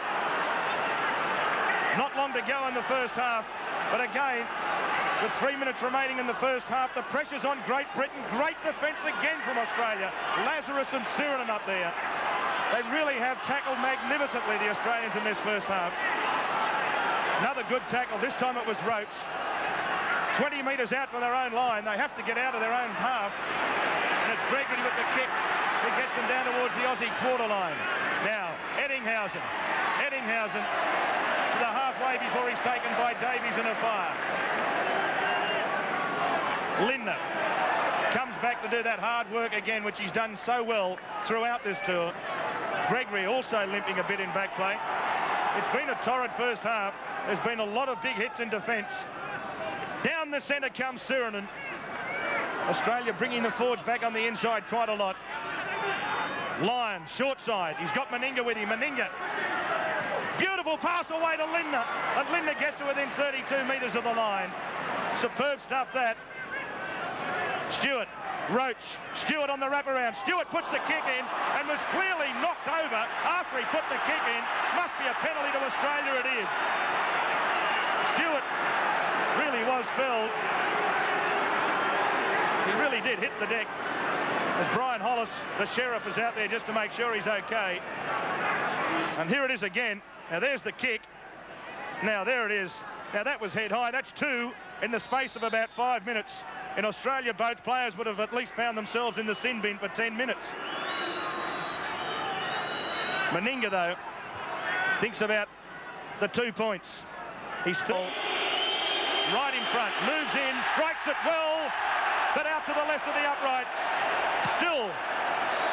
Not long to go in the first half, but again, with 3 minutes remaining in the first half, the pressure's on Great Britain. Great defence again from Australia. Lazarus and Sirenen up there. They really have tackled magnificently, the Australians, in this first half. Another good tackle. This time it was Roach. 20 metres out from their own line. They have to get out of their own half. And it's Gregory with the kick who gets them down towards the Aussie quarter line. Now, Eddinghausen to the halfway before he's taken by Davies in a fire. Lindner comes back to do that hard work again, which he's done so well throughout this tour. Gregory also limping a bit in back play. It's been a torrid first half. There's been a lot of big hits in defence. Down the centre comes Sirenen. Australia bringing the forwards back on the inside quite a lot. Lyons, short side. He's got Meninga with him. Meninga. Beautiful pass away to Lindner. And Lindner gets to within 32 metres of the line. Superb stuff, that. Stewart. Roach. Stewart on the wraparound. Stewart puts the kick in and was clearly knocked over after he put the kick in. Must be a penalty to Australia. It is. Stewart really was felled. He really did hit the deck. As Brian Hollis, the sheriff, is out there just to make sure he's okay. And here it is again. Now there's the kick. Now there it is. Now that was head high. That's two in the space of about 5 minutes. In Australia, both players would have at least found themselves in the sin bin for 10 minutes. Meninga, though, thinks about the 2 points. He's still right in front, moves in, strikes it well, but out to the left of the uprights. Still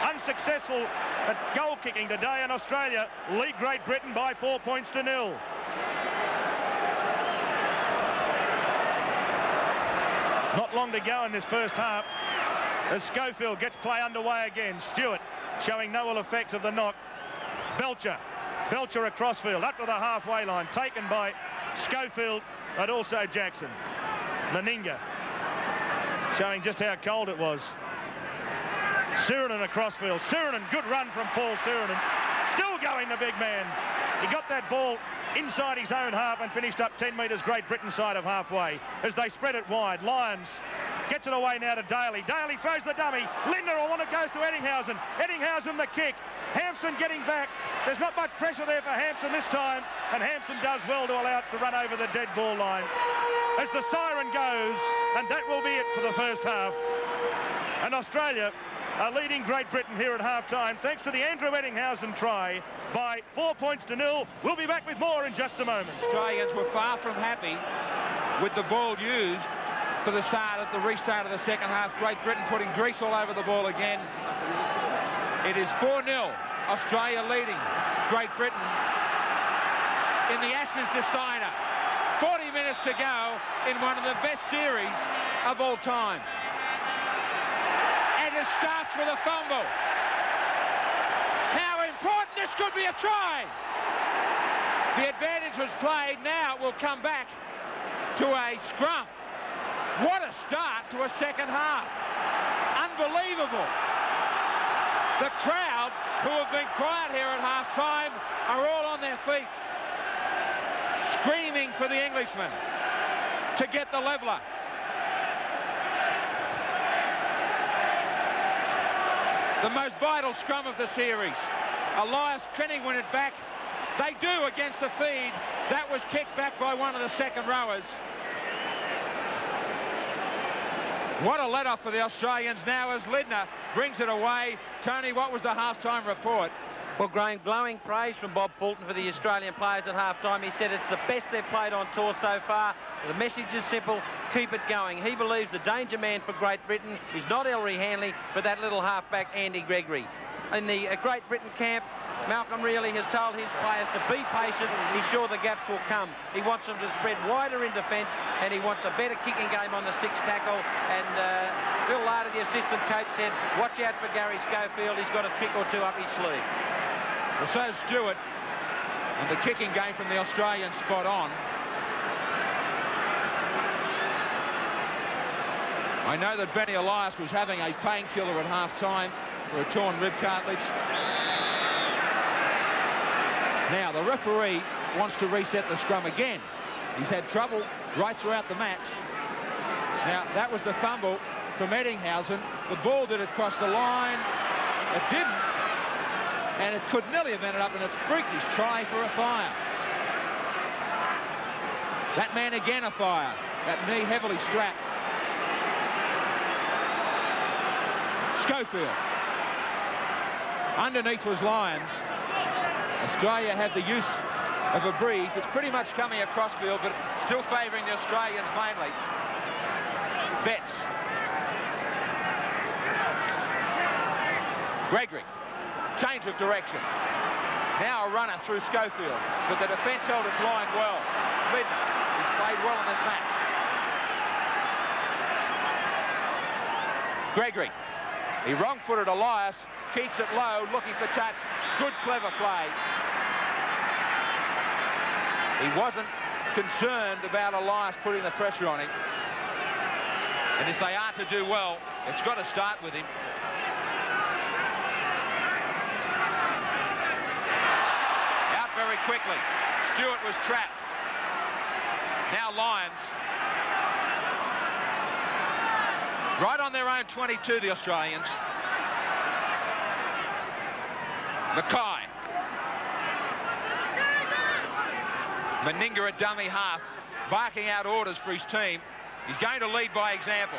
unsuccessful at goal kicking today, and Australia lead Great Britain by 4 points to 0. Not long to go in this first half as Schofield gets play underway again. Stewart showing no ill effects of the knock. Belcher across field, up to the halfway line, taken by Schofield, but also Jackson. Meninga showing just how cold it was. Sirenen across field. Sirenen, good run from Paul Sirenen. Still going, the big man. He got that ball inside his own half and finished up 10 metres Great Britain side of halfway as they spread it wide. Lyons gets it away now to Daly. Daly throws the dummy. Lindner, it goes to Eddinghausen. Eddinghausen the kick. Hampson getting back. There's not much pressure there for Hampson this time, and Hampson does well to allow it to run over the dead ball line. As the siren goes, and that will be it for the first half. And Australia are leading Great Britain here at half-time thanks to the Andrew Eddinghausen try by 4 points to 0. We'll be back with more in just a moment. Australians were far from happy with the ball used for the restart of the second half. Great Britain putting grease all over the ball again. It is 4-0. Australia leading Great Britain in the Ashes decider. 40 minutes to go in one of the best series of all time. And it starts with a fumble. How important this could be a try. The advantage was played. Now it will come back to a scrum. What a start to a second half. Unbelievable. The crowd, who have been quiet here at half-time, are all on their feet, screaming for the Englishman to get the leveller. The most vital scrum of the series. Elias Kenning win it back. They do against the feed. That was kicked back by one of the second rowers. What a let-off for the Australians now as Lindner brings it away. Tony, what was the half-time report? Well, Graham, glowing praise from Bob Fulton for the Australian players at half-time. He said it's the best they've played on tour so far. The message is simple, keep it going. He believes the danger man for Great Britain is not Ellery Hanley, but that little halfback, Andy Gregory. In the Great Britain camp, Malcolm really has told his players to be patient. He's sure the gaps will come. He wants them to spread wider in defence, and he wants a better kicking game on the sixth tackle. And Phil Larder, the assistant coach, said, watch out for Gary Schofield. He's got a trick or two up his sleeve. Well, so Stewart, and the kicking game from the Australians spot on. I know that Benny Elias was having a painkiller at half-time for a torn rib cartilage. Now, the referee wants to reset the scrum again. He's had trouble right throughout the match. Now, that was the fumble from Eddinghausen. The ball did it cross the line. It didn't. And it could nearly have ended up in a freakish try for a fire. That man again a fire. That knee heavily strapped. Schofield. Underneath was Lyons. Australia had the use of a breeze. It's pretty much coming across field, but still favouring the Australians mainly. Betts. Gregory. Change of direction. Now a runner through Schofield, but the defence held its line well. Midner, he's played well in this match. Gregory. He wrong-footed Elias, keeps it low, looking for touch. Good, clever play. He wasn't concerned about Elias putting the pressure on him. And if they are to do well, it's got to start with him. Out very quickly. Stewart was trapped. Now Lyons. Right on their own 22, the Australians. Mackay. Meninga at dummy half, barking out orders for his team. He's going to lead by example.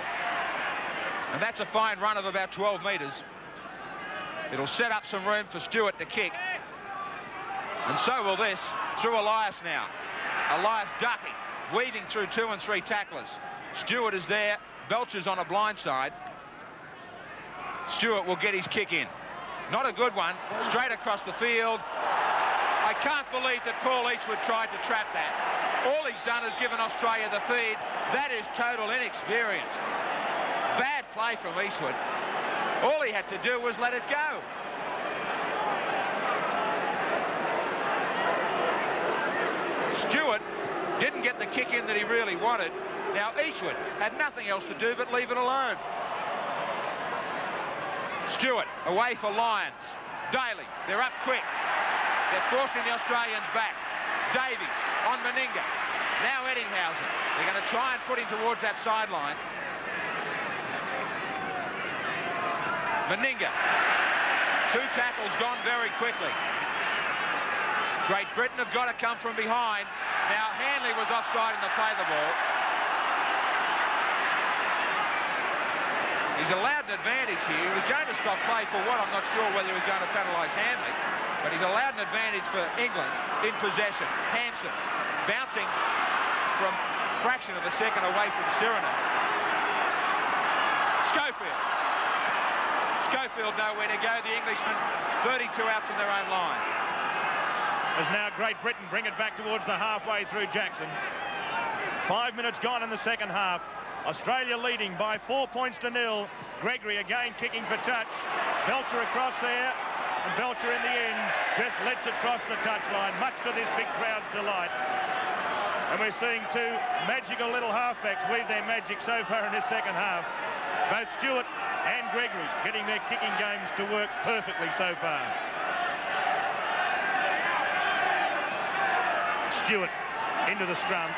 And that's a fine run of about 12 metres. It'll set up some room for Stewart to kick. And so will this, through Elias now. Elias ducking, weaving through 2 and 3 tacklers. Stewart is there. Belcher's on a blind side. Stewart will get his kick in. Not a good one. Straight across the field. I can't believe that Paul Eastwood tried to trap that. All he's done is given Australia the feed. That is total inexperience. Bad play from Eastwood. All he had to do was let it go. Stewart didn't get the kick in that he really wanted. Now Eastwood had nothing else to do but leave it alone. Stewart away for Lyons. Daly, they're up quick. They're forcing the Australians back. Davies on Meninga. Now Eddinghausen. They're going to try and put him towards that sideline. Meninga. 2 tackles gone very quickly. Great Britain have got to come from behind. Now Hanley was offside in the favour ball. He's allowed an advantage here. He was going to stop play for what? I'm not sure whether he was going to penalise Hanley, but he's allowed an advantage for England in possession. Hampson bouncing from a fraction of a second away from Sirenen. Schofield. Schofield nowhere to go. The Englishmen 32 out from their own line. As now Great Britain bring it back towards the halfway through Jackson. 5 minutes gone in the second half. Australia leading by 4 points to 0. Gregory again kicking for touch. Belcher across there. And Belcher in the end just lets it cross the touchline, much to this big crowd's delight. And we're seeing 2 magical little halfbacks weave their magic so far in this second half. Both Stewart and Gregory getting their kicking games to work perfectly so far. Stewart into the scrum.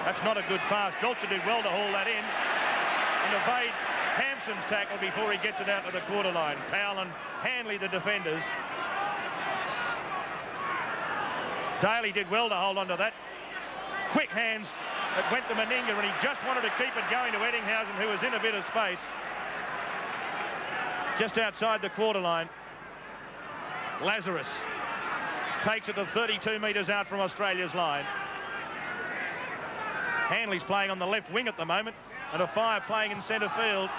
That's not a good pass. Belcher did well to haul that in and evade Hampson's tackle before he gets it out to the quarter line. Powell and Hanley, the defenders. Daly did well to hold on to that. Quick hands that went to Meninga, and he just wanted to keep it going to Eddinghausen, who was in a bit of space. Just outside the quarter line. Lazarus takes it to 32 metres out from Australia's line. Hanley's playing on the left wing at the moment, and a fire playing in centre field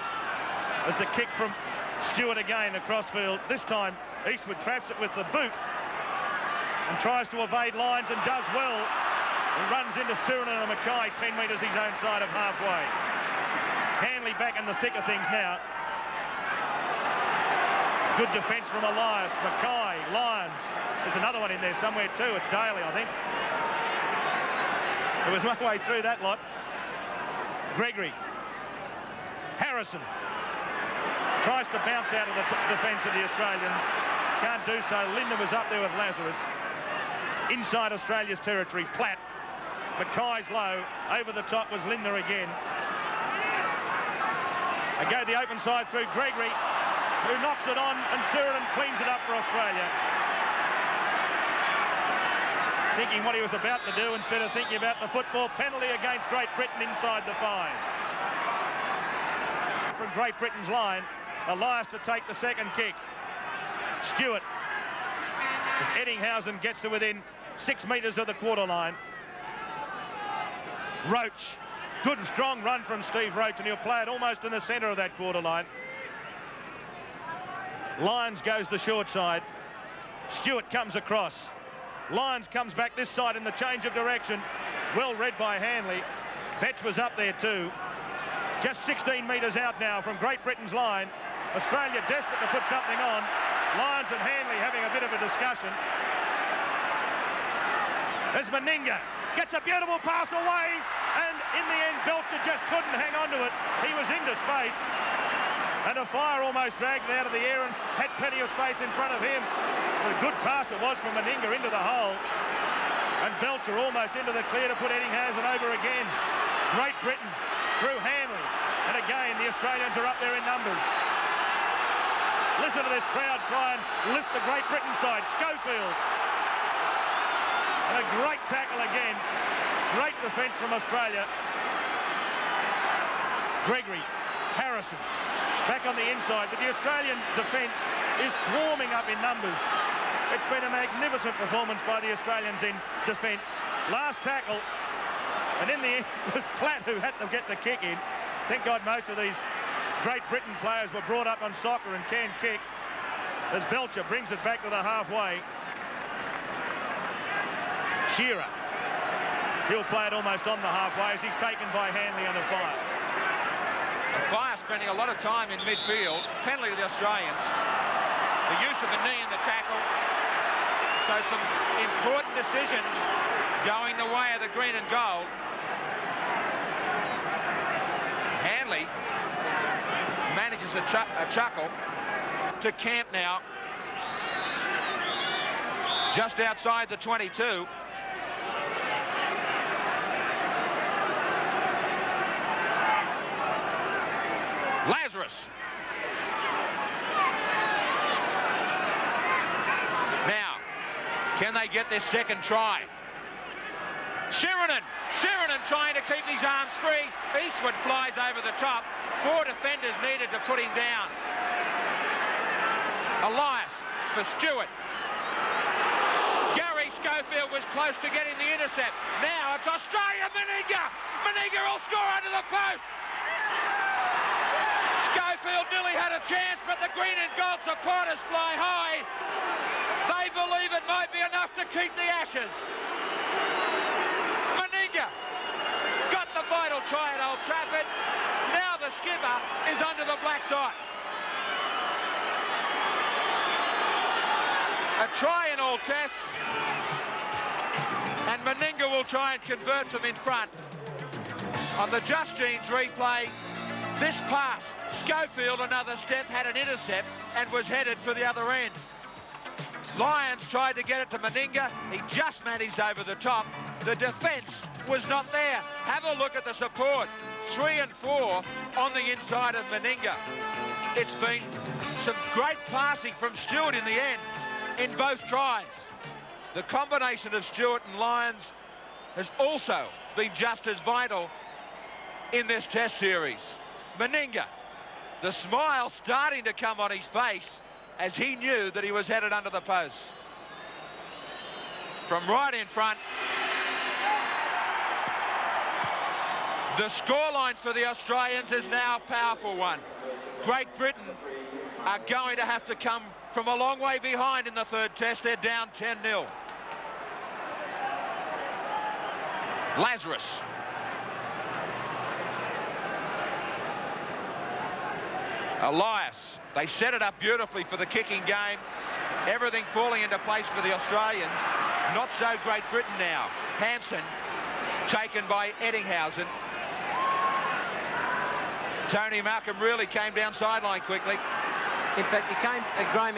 as the kick from Stewart again across field. This time Eastwood traps it with the boot and tries to evade lines and does well, and runs into Sirenen and Mackay 10 metres his own side of halfway. Hanley back in the thick of things now. Good defence from Elias, Mackay, Lyons. There's another one in there somewhere too. It's Daly, I think. There was one way through that lot. Gregory. Harrison tries to bounce out of the defence of the Australians. Can't do so. Linder was up there with Lazarus. Inside Australia's territory, Platt. Mackay's low. Over the top was Linder again. And go the open side through Gregory, who knocks it on, and Sheridan cleans it up for Australia. Thinking what he was about to do instead of thinking about the football. Penalty against Great Britain inside the 5. From Great Britain's line, Elias to take the second kick. Stewart. As Eddinghausen gets to within 6 metres of the quarter line. Roach. Good strong run from Steve Roach, and he'll play it almost in the centre of that quarter line. Lyons goes the short side. Stewart comes across. Lyons comes back this side in the change of direction. Well read by Hanley. Betts was up there too. Just 16 metres out now from Great Britain's line. Australia desperate to put something on. Lyons and Hanley having a bit of a discussion. There's Meninga. Gets a beautiful pass away, and in the end Belcher just couldn't hang on to it. He was into space, and a fire almost dragged it out of the air and had plenty of space in front of him. But a good pass it was from Meninga into the hole, and Belcher almost into the clear to put Eddinghausen over again. Great Britain through Hanley, and again the Australians are up there in numbers. Listen to this crowd try and lift the Great Britain side. Schofield. And a great tackle again. Great defence from Australia. Gregory, Harrison, back on the inside. But the Australian defence is swarming up in numbers. It's been a magnificent performance by the Australians in defence. Last tackle. And in the end, it was Platt who had to get the kick in. Thank God most of these Great Britain players were brought up on soccer and can kick. As Belcher brings it back to the halfway. Shearer. He'll play it almost on the halfway as he's taken by Hanley under fire. Fire spending a lot of time in midfield. Penalty to the Australians. The use of the knee in the tackle. So some important decisions going the way of the green and gold. Hanley manages a chuckle to camp now. Just outside the 22. Lazarus. Now, can they get this second try? Sheridan trying to keep his arms free. Eastwood flies over the top. 4 defenders needed to put him down. Elias for Stewart. Gary Schofield was close to getting the intercept. Now it's Australia. Meninga will score under the post. Schofield nearly had a chance, but the green and gold supporters fly high. They believe it might be enough to keep the Ashes. Meninga got the vital try at Old Trafford. Now the skipper is under the black dot. A try in all tests, and Meninga will try and convert them in front. On the Just Jeans replay, this pass, Schofield another step, had an intercept and was headed for the other end. Lyons tried to get it to Meninga. He just managed over the top. The defence was not there. Have a look at the support. 3 and 4 on the inside of Meninga. It's been some great passing from Stewart in the end in both tries. The combination of Stewart and Lyons has also been just as vital in this test series. Meninga, the smile starting to come on his face as he knew that he was headed under the post. From right in front, the scoreline for the Australians is now a powerful one. Great Britain are going to have to come from a long way behind in the third test. They're down 10-0. Lazarus. Elias. They set it up beautifully for the kicking game. Everything falling into place for the Australians. Not so Great Britain now. Hampson taken by Eddinghausen. Tony Malcolm really came down sideline quickly. In fact, Graham,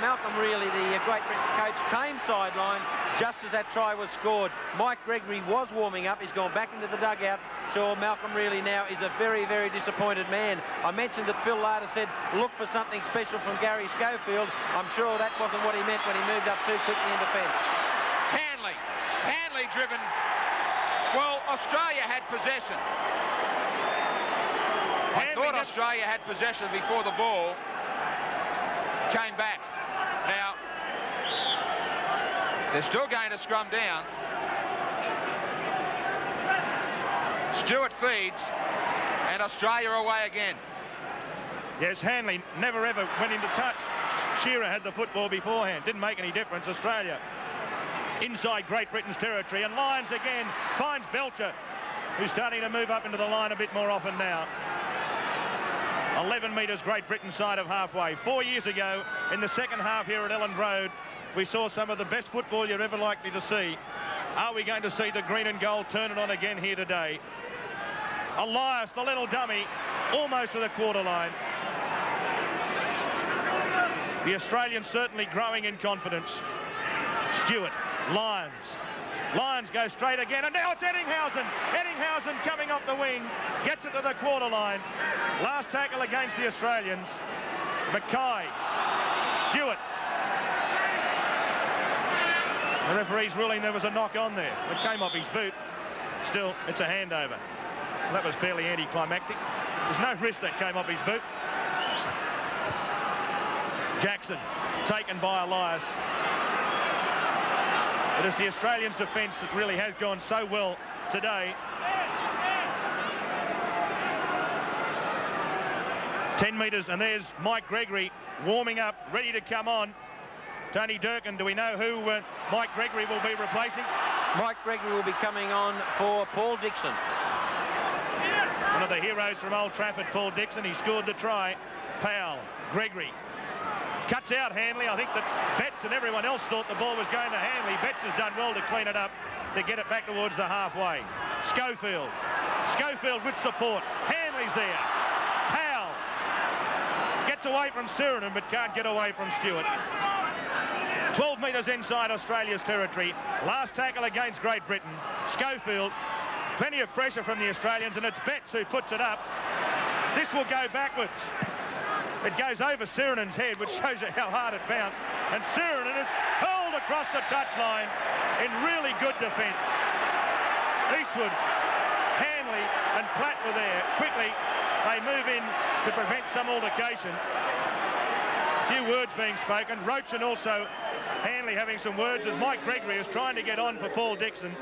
Malcolm Reilly, the Great Britain coach, came sideline just as that try was scored. Mike Gregory was warming up. He's gone back into the dugout. Sure, Malcolm Reilly now is a very, very disappointed man. I mentioned that Phil Larder said, look for something special from Gary Schofield. I'm sure that wasn't what he meant when he moved up too quickly in defence. Hanley driven. Well, Australia had possession. I thought Australia had possession before the ball came back. Now, they're still going to scrum down. Stewart feeds, and Australia away again. Yes, Hanley never ever went into touch. Shearer had the football beforehand. Didn't make any difference. Australia inside Great Britain's territory, and Lyons again finds Belcher, who's starting to move up into the line a bit more often now. 11 metres Great Britain side of halfway. 4 years ago, in the second half here at Elland Road, we saw some of the best football you're ever likely to see. Are we going to see the green and gold turn it on again here today? Elias, the little dummy, almost to the quarter line. The Australians certainly growing in confidence. Stewart, Lyons. Lyons goes straight again, and now it's Eddinghausen. Eddinghausen coming off the wing, gets it to the quarter line. Last tackle against the Australians. Mackay, Stewart. The referee's ruling there was a knock on there. It came off his boot. Still, it's a handover. That was fairly anticlimactic. There's no wrist that came off his boot. Jackson, taken by Elias. It is the Australians' defence that really has gone so well today. 10 metres, and there's Mike Gregory warming up, ready to come on. Tony Durkin, do we know who Mike Gregory will be replacing? Mike Gregory will be coming on for Paul Dixon. One of the heroes from Old Trafford, Paul Dixon. He scored the try. Powell, Gregory. Cuts out Hanley. I think that Betts and everyone else thought the ball was going to Hanley. Betts has done well to clean it up, to get it back towards the halfway. Schofield with support. Hanley's there. Powell gets away from Surinam but can't get away from Stewart. 12 metres inside Australia's territory. Last tackle against Great Britain. Schofield. Plenty of pressure from the Australians, and it's Betts who puts it up. This will go backwards. It goes over Surinam's head, which shows you how hard it bounced. And Surinam is hurled across the touchline in really good defence. Eastwood, Hanley and Platt were there. Quickly, they move in to prevent some altercation. A few words being spoken. Roach and also Hanley having some words as Mike Gregory is trying to get on for Paul Dixon.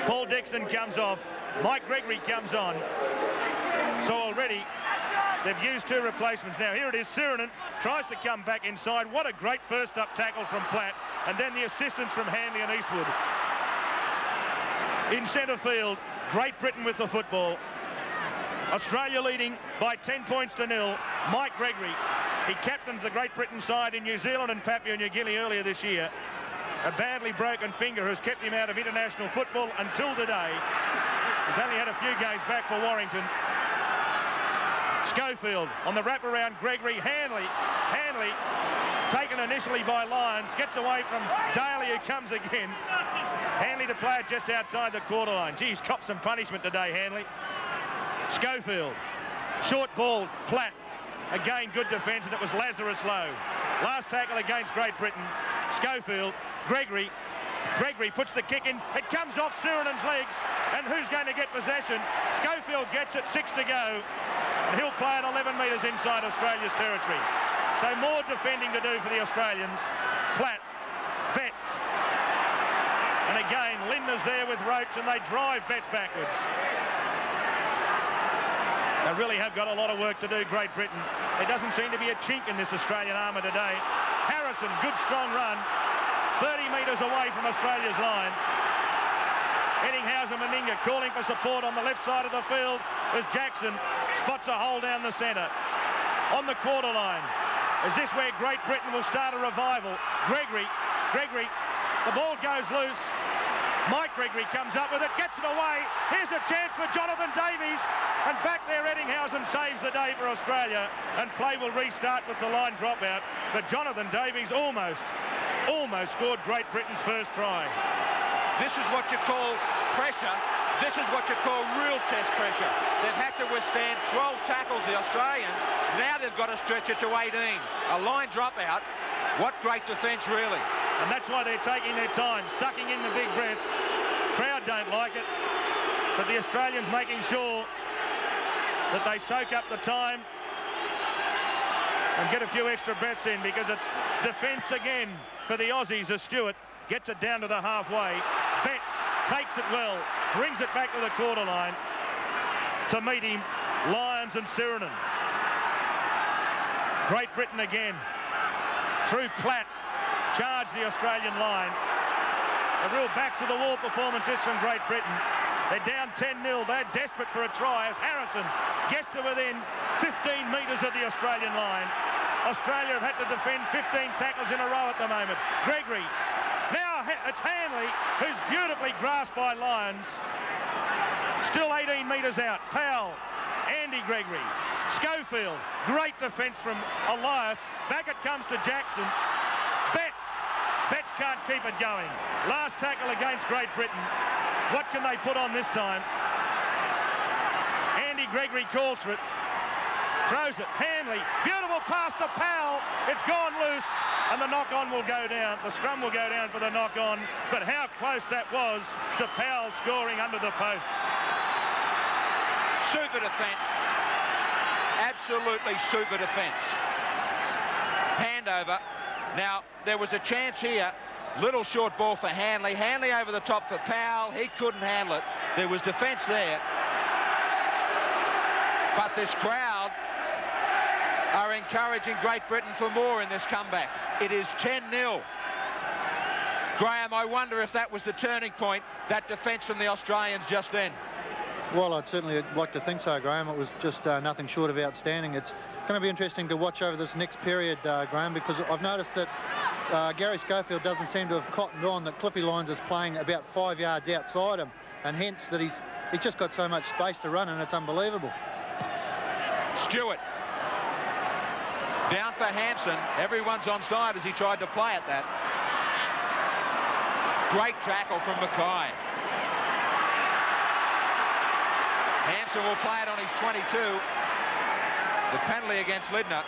Paul Dixon comes off. Mike Gregory comes on. So already they've used two replacements. Now here it is. Surinam tries to come back inside. What a great first up tackle from Platt. And then the assistance from Hanley and Eastwood. In centre field, Great Britain with the football. Australia leading by 10 points to 0. Mike Gregory, he captained the Great Britain side in New Zealand and Papua New Guinea earlier this year. A badly broken finger has kept him out of international football until today. He's only had a few games back for Warrington. Schofield on the wraparound. Gregory. Hanley taken initially by Lyons, gets away from Daly, who comes again. Hanley to play it just outside the quarter line. Geez, copped some punishment today, Hanley. Schofield, short ball, Platt. Again, good defence, and it was Lazarus Lowe. Last tackle against Great Britain. Schofield, Gregory puts the kick in. It comes off Surinam's legs, and who's going to get possession? Schofield gets it, 6 to go. And he'll play it 11 metres inside Australia's territory. So more defending to do for the Australians. Platt, Betts. And again, Lindner's there with Roach, and they drive Betts backwards. They really have got a lot of work to do, Great Britain. There doesn't seem to be a chink in this Australian armour today. Harrison, good strong run. 30 metres away from Australia's line. Eddinghausen Meninga calling for support on the left side of the field as Jackson spots a hole down the centre. On the quarter line. Is this where Great Britain will start a revival? Gregory, the ball goes loose. Mike Gregory comes up with it, gets it away. Here's a chance for Jonathan Davies. And back there, Eddinghausen saves the day for Australia. And play will restart with the line dropout. But Jonathan Davies almost scored Great Britain's first try. This is what you call pressure. This is what you call real test pressure. They've had to withstand 12 tackles, the Australians. Now they've got to stretch it to 18. A line dropout. What great defence, really. And that's why they're taking their time, sucking in the big breaths. Crowd don't like it, but the Australians making sure that they soak up the time and get a few extra breaths in, because it's defence again for the Aussies as Stewart gets it down to the halfway. Betts takes it well, brings it back to the quarter line to meet him, Lyons and Sirinen. Great Britain again. Through Platt, charge the Australian line. A real backs-to-the-wall performance this from Great Britain. They're down 10-0. They're desperate for a try as Harrison gets to within 15 metres of the Australian line. Australia have had to defend 15 tackles in a row at the moment. Gregory. Now it's Hanley, who's beautifully grasped by Lyons. Still 18 metres out. Powell, Andy Gregory, Schofield. Great defence from Elias. Back it comes to Jackson. Betts can't keep it going. Last tackle against Great Britain. What can they put on this time? Andy Gregory calls for it. Throws it. Hanley. Beautiful pass to Powell. It's gone loose. And the knock-on will go down. The scrum will go down for the knock-on. But how close that was to Powell scoring under the posts. Super defence. Absolutely super defence. Handover. Now, there was a chance here. Little short ball for Hanley. Hanley over the top for Powell. He couldn't handle it. There was defence there. But this crowd are encouraging Great Britain for more in this comeback. It is 10-0. Graham, I wonder if that was the turning point, that defence from the Australians just then. Well, I'd certainly like to think so, Graham. It was just nothing short of outstanding. It's going to be interesting to watch over this next period, Graham, because I've noticed that Gary Schofield doesn't seem to have cottoned on that Cliffy Lyons is playing about 5 yards outside him, and hence that he's just got so much space to run, and it's unbelievable. Stewart. Down for Hampson. Everyone's onside as he tried to play at that. Great tackle from Mackay. Hampson will play it on his 22. The penalty against Lindner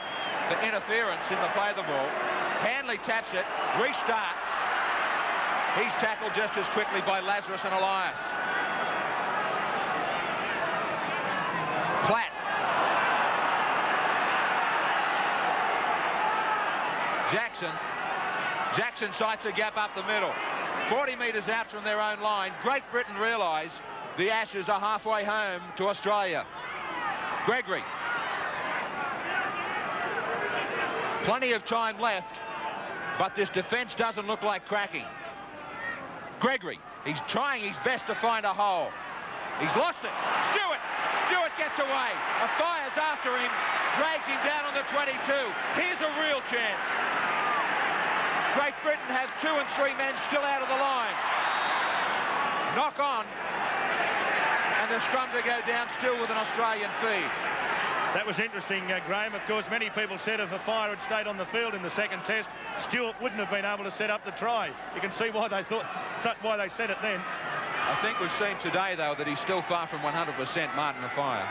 for interference in the play of the ball. Hanley taps it, restarts. He's tackled just as quickly by Lazarus and Elias. Platt. Jackson sights a gap up the middle. 40 metres out from their own line. Great Britain realise the Ashes are halfway home to Australia. Gregory. Plenty of time left, but this defence doesn't look like cracking. Gregory, he's trying his best to find a hole. He's lost it. Stewart gets away. Fires after him, drags him down on the 22. Here's a real chance. Great Britain have 2 and 3 men still out of the line. Knock on. And the scrum to go down still with an Australian feed. That was interesting, Graham. Of course, many people said if a fire had stayed on the field in the second test, Stewart wouldn't have been able to set up the try. You can see why they said it then. I think we've seen today, though, that he's still far from 100% Martin Afire.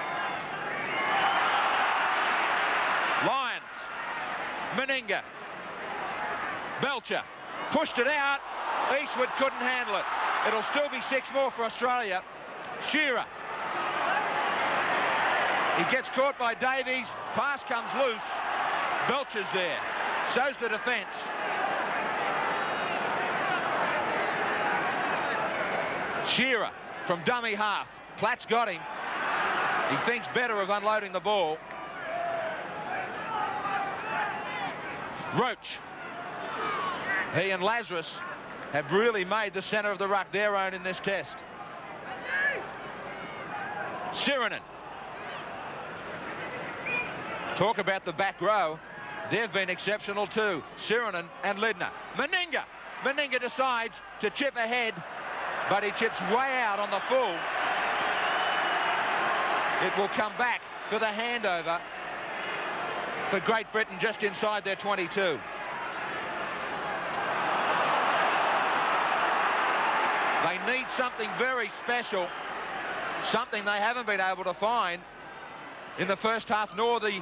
Lyons. Meninga. Belcher. Pushed it out. Eastwood couldn't handle it. It'll still be 6 more for Australia. Shearer. He gets caught by Davies. Pass comes loose. Belcher's there. So's the defence. Shearer from dummy half. Platt's got him. He thinks better of unloading the ball. Roach. He and Lazarus have really made the centre of the ruck their own in this test. Sirinen. Talk about the back row. They've been exceptional too. Sirinen and Lindner. Meninga decides to chip ahead but he chips way out on the full. It will come back for the handover for Great Britain just inside their 22. They need something very special, something they haven't been able to find in the first half, nor the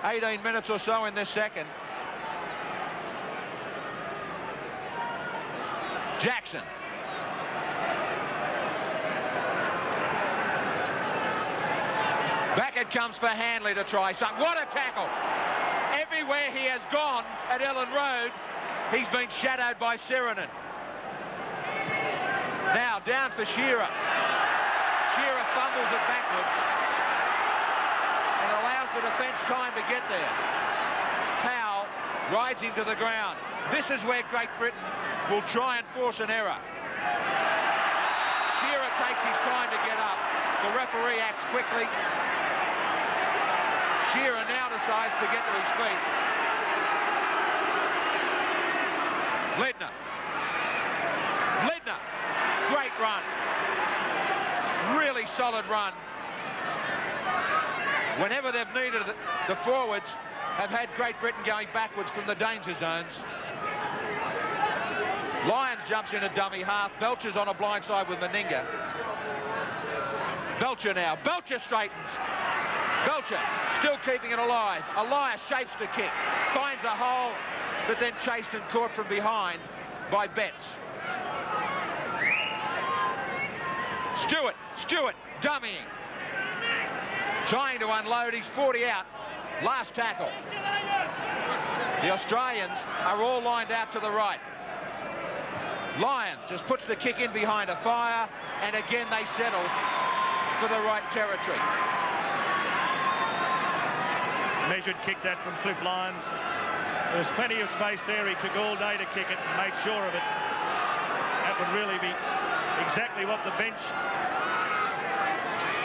18 minutes or so in this second. Jackson. Back it comes for Hanley to try something. What a tackle! Everywhere he has gone at Ellen Road, he's been shadowed by Sirenen. Now down for Shearer. Shearer fumbles it backwards and allows the defence time to get there. Powell rides him to the ground. This is where Great Britain will try and force an error. Shearer takes his time to get up. The referee acts quickly. Shearer now decides to get to his feet. Ledner. Great run. Really solid run. Whenever they've needed it, the forwards have had Great Britain going backwards from the danger zones. Lyons jumps in a dummy half. Belcher's on a blind side with Meninga. Belcher now. Belcher straightens. Belcher still keeping it alive. Elias shapes to kick. Finds a hole, but then chased and caught from behind by Betts. Stewart dummying. Trying to unload. He's 40 out. Last tackle. The Australians are all lined out to the right. Lyons just puts the kick in behind a fire, and again they settle for the right territory. Measured kick that from Cliff Lyons. There's plenty of space there. He took all day to kick it and made sure of it. That would really be exactly what the bench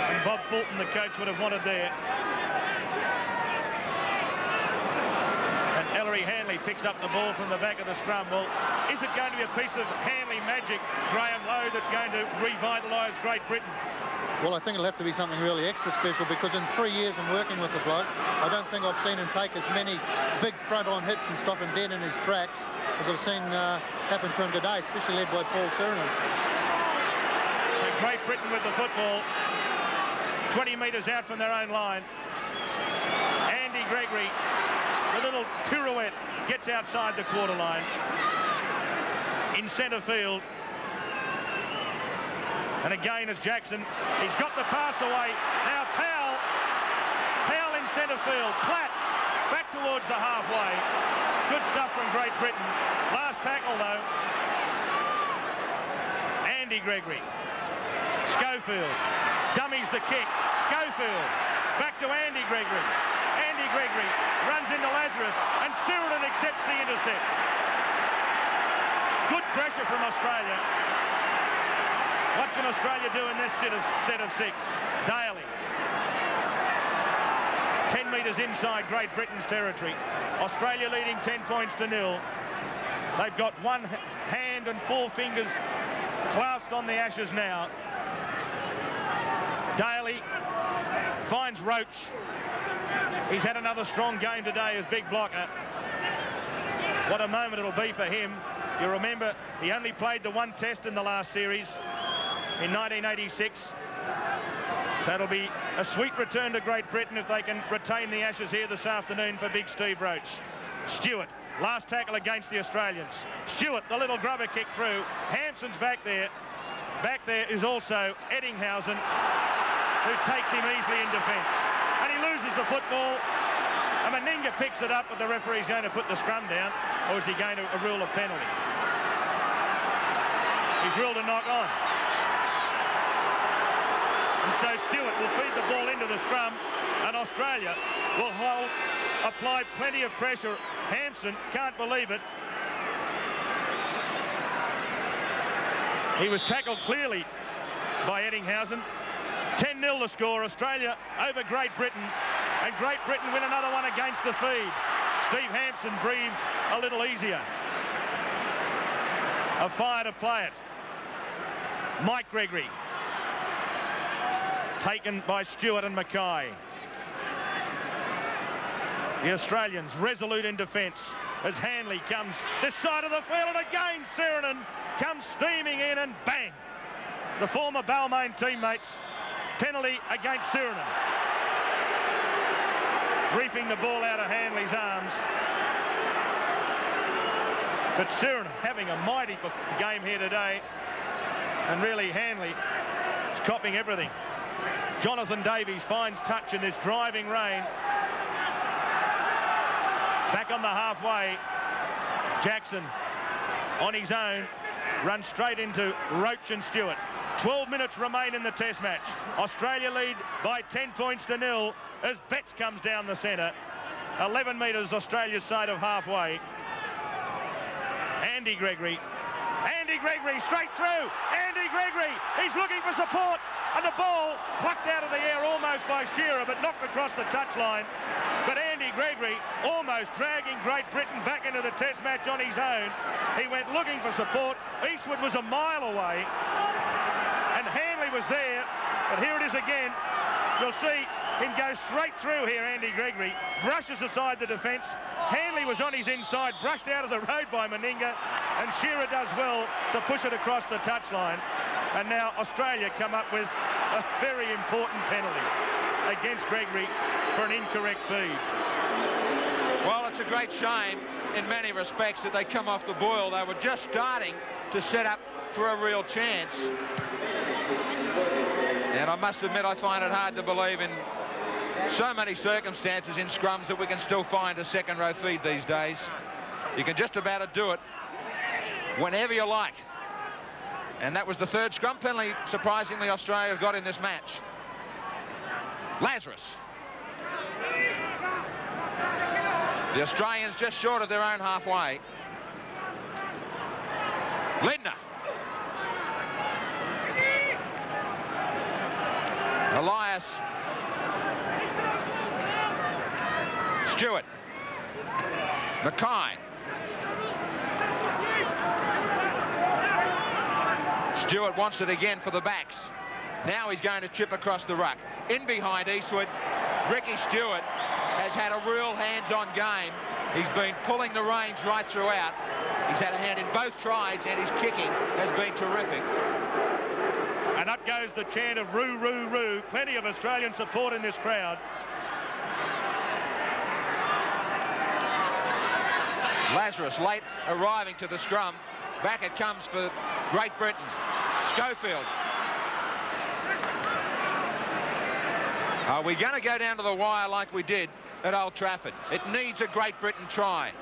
and Bob Fulton, the coach, would have wanted there. And Ellery Hanley picks up the ball from the back of the scrum. Well, is it going to be a piece of Hanley magic, Graham Lowe, that's going to revitalise Great Britain? Well, I think it'll have to be something really extra special, because in 3 years of working with the bloke, I don't think I've seen him take as many big front-on hits and stop him dead in his tracks as I've seen happen to him today, especially led by Paul Sirenen. So Great Britain with the football, 20 metres out from their own line. Andy Gregory, the little pirouette, gets outside the quarter line. In centre field. And again, as Jackson, he's got the pass away. Now Powell in centre field. Platt back towards the halfway. Good stuff from Great Britain. Last tackle, though. Andy Gregory. Schofield dummies the kick. Schofield back to Andy Gregory. Andy Gregory runs into Lazarus, and Sirenen accepts the intercept. Good pressure from Australia. What can Australia do in this set of six? Daly. 10 metres inside Great Britain's territory. Australia leading 10 points to 0. They've got one hand and 4 fingers clasped on the ashes now. Daly finds Roach. He's had another strong game today as big blocker. What a moment it'll be for him. You remember, he only played the one test in the last series in 1986. So it'll be a sweet return to Great Britain if they can retain the Ashes here this afternoon for big Steve Roach. Stewart, last tackle against the Australians. Stewart, the little grubber kick through. Hampson's back there. Back there is also Eddinghausen, who takes him easily in defence. And he loses the football. And Meninga picks it up, but the referee's going to put the scrum down, or is he going to rule a penalty? He's ruled a knock on. And so Stewart will feed the ball into the scrum, and Australia will apply plenty of pressure. Hampson can't believe it. He was tackled clearly by Eddinghausen. 10-0 the score. Australia over Great Britain, and Great Britain win another one against the feed. Steve Hampson breathes a little easier. A fire to play it. Mike Gregory. Taken by Stewart and Mackay. The Australians resolute in defence as Hanley comes this side of the field, and again Sirenen comes steaming in, and bang! The former Balmain teammates, penalty against Sirenen. Reaping the ball out of Hanley's arms. But Sirenen having a mighty game here today, and really Hanley is copping everything. Jonathan Davies finds touch in this driving rain. Back on the halfway, Jackson on his own runs straight into Roach and Stewart. 12 minutes remain in the test match. Australia lead by 10 points to 0 as Betts comes down the centre. 11 metres Australia's side of halfway. Andy Gregory straight through. Andy Gregory, he's looking for support, and the ball plucked out of the air almost by Shearer, but knocked across the touchline. But Andy Gregory almost dragging Great Britain back into the test match on his own. He went looking for support. Eastwood was a mile away, and Hanley was there, but here it is again. You'll see him go straight through here, Andy Gregory, brushes aside the defence. Hanley was on his inside, brushed out of the road by Meninga, and Shearer does well to push it across the touchline. And now Australia come up with a very important penalty against Gregory for an incorrect feed. Well, it's a great shame in many respects that they come off the boil. They were just starting to set up for a real chance. And I must admit, I find it hard to believe in so many circumstances in scrums that we can still find a second row feed these days. You can just about do it whenever you like. And that was the third scrum penalty, surprisingly, Australia got in this match. Lazarus. The Australians just short of their own halfway. Lindner. Elias. Stewart. Mackay. Stewart wants it again for the backs. Now he's going to chip across the ruck. In behind Eastwood, Ricky Stewart has had a real hands-on game. He's been pulling the reins right throughout. He's had a hand in both tries, and his kicking has been terrific. And up goes the chant of "Roo, roo, roo." Plenty of Australian support in this crowd. Lazarus late arriving to the scrum. Back it comes for Great Britain. Schofield. Are we going to go down to the wire like we did at Old Trafford? It needs a Great Britain try.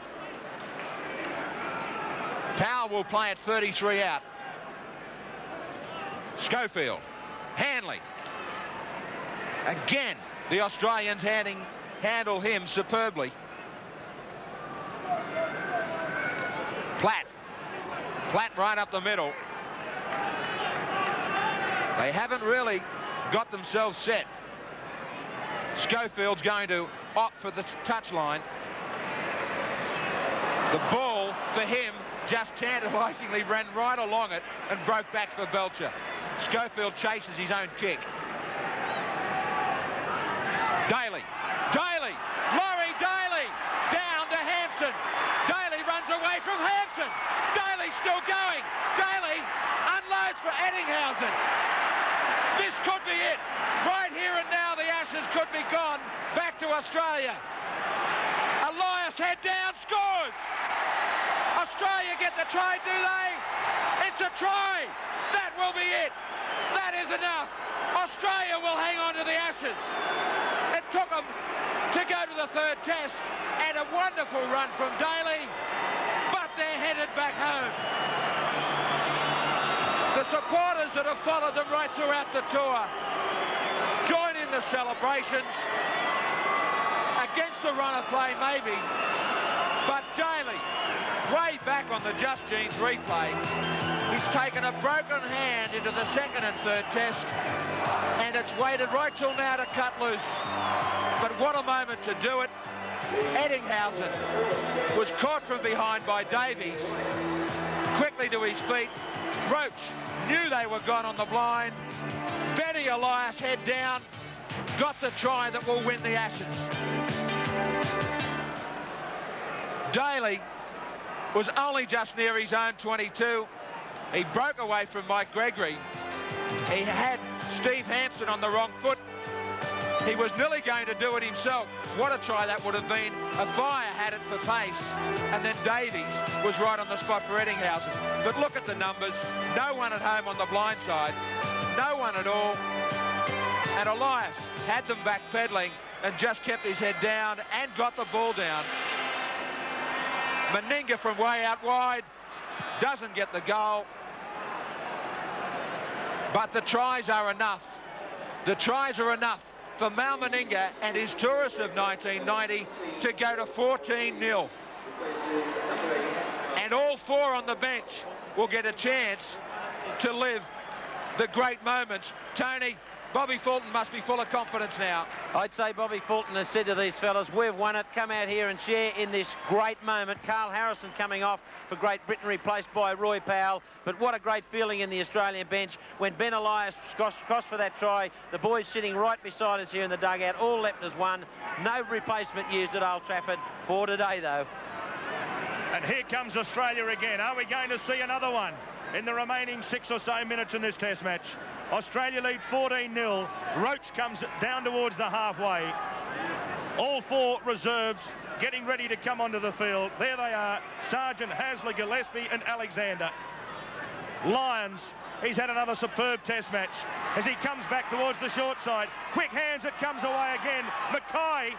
Powell will play at 33 out. Schofield. Hanley. Again, the Australians handle him superbly. Platt. Platt right up the middle. They haven't really got themselves set. Schofield's going to opt for the touchline. The ball for him just tantalisingly ran right along it and broke back for Belcher. Schofield chases his own kick. Daly. Daly. Laurie Daly. Down to Hampson. Daly runs away from Hampson. Daly still going. Daly unloads for Eddinghausen. This could be it. Right here and now, the Ashes could be gone. Back to Australia. Elias head down, scores. Australia get the try, do they? It's a try. That will be it. That is enough. Australia will hang on to the Ashes. It took them to go to the third test, and a wonderful run from Daly, but they're headed back home. The supporters that have followed them right throughout the tour join in the celebrations. Against the run of play, maybe, but Daly, way back on the Just Jeans replay, he's taken a broken hand into the second and third test, and it's waited right till now to cut loose. But what a moment to do it. Eddinghausen was caught from behind by Davies, quickly to his feet. Roach knew they were gone on the blind. Benny Elias head down, got the try that will win the Ashes. Daly was only just near his own 22. He broke away from Mike Gregory. He had Steve Hampson on the wrong foot. He was nearly going to do it himself. What a try that would have been. Avaya had it for pace, and then Davies was right on the spot for Eddinghausen. But look at the numbers. No one at home on the blind side. No one at all. And Elias had them backpedaling and just kept his head down and got the ball down. Meninga from way out wide doesn't get the goal. But the tries are enough. The tries are enough for Mal Meninga and his tourists of 1990 to go to 14-0. And all four on the bench will get a chance to live the great moments. Tony, Bobby Fulton must be full of confidence now. I'd say Bobby Fulton has said to these fellas, we've won it, come out here and share in this great moment. Carl Harrison coming off for Great Britain, replaced by Roy Powell. But what a great feeling in the Australian bench when Ben Elias crossed for that try. The boys sitting right beside us here in the dugout, all left as one. No replacement used at Old Trafford for today, though. And here comes Australia again. Are we going to see another one in the remaining 6 or so minutes in this test match? Australia lead 14-0. Roach comes down towards the halfway. All four reserves getting ready to come onto the field. There they are, Sargent, Hasler, Gillespie and Alexander. Lyons, he's had another superb test match as he comes back towards the short side. Quick hands, it comes away again. Mackay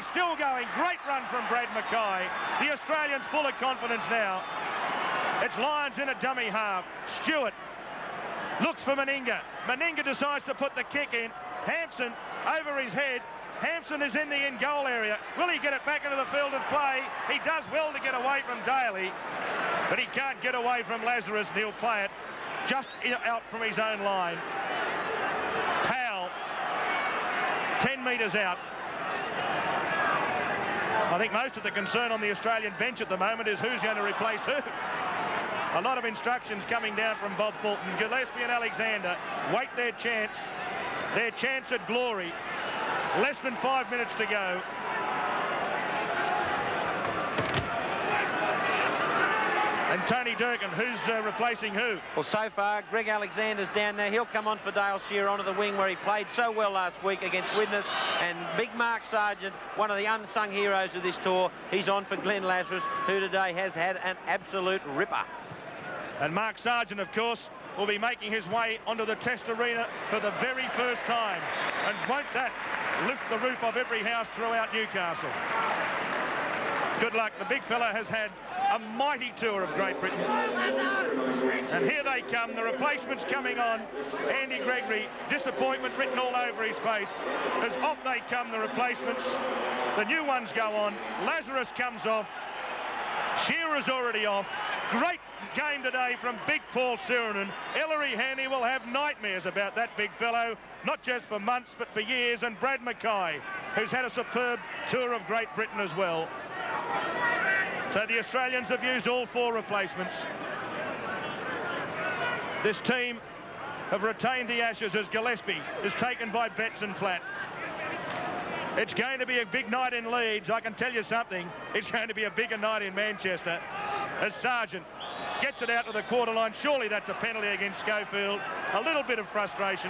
still going. Great run from Brad Mackay. The Australians full of confidence now. It's Lyons in a dummy half. Stewart looks for Meninga. Meninga decides to put the kick in. Hampson over his head. Hampson is in the in-goal area. Will he get it back into the field of play? He does well to get away from Daly, but he can't get away from Lazarus, and he'll play it just out from his own line. Powell, 10 metres out. I think most of the concern on the Australian bench at the moment is who's going to replace who. A lot of instructions coming down from Bob Fulton. Gillespie and Alexander wait their chance at glory. Less than 5 minutes to go. And Tony Durkin, who's replacing who? Well, so far, Greg Alexander's down there. He'll come on for Dale Shearer onto the wing where he played so well last week against Widnes. And big Mark Sargent, one of the unsung heroes of this tour, he's on for Glenn Lazarus, who today has had an absolute ripper. And Mark Sargent, of course, will be making his way onto the test arena for the very first time. And won't that lift the roof of every house throughout Newcastle? Good luck. The big fella has had a mighty tour of Great Britain. And here they come, the replacements coming on. Andy Gregory, disappointment written all over his face. As off they come, the replacements. The new ones go on. Lazarus comes off. Shearer's already off. Great game today from big Paul Sirenen. Ellery Haney will have nightmares about that big fellow, not just for months but for years. And Brad Mackay, who's had a superb tour of Great Britain as well. So the Australians have used all four replacements. This team have retained the Ashes as Gillespie is taken by Betts and Platt. It's going to be a big night in Leeds. I can tell you something. It's going to be a bigger night in Manchester as Sargent gets it out to the quarter line. Surely that's a penalty against Schofield. A little bit of frustration.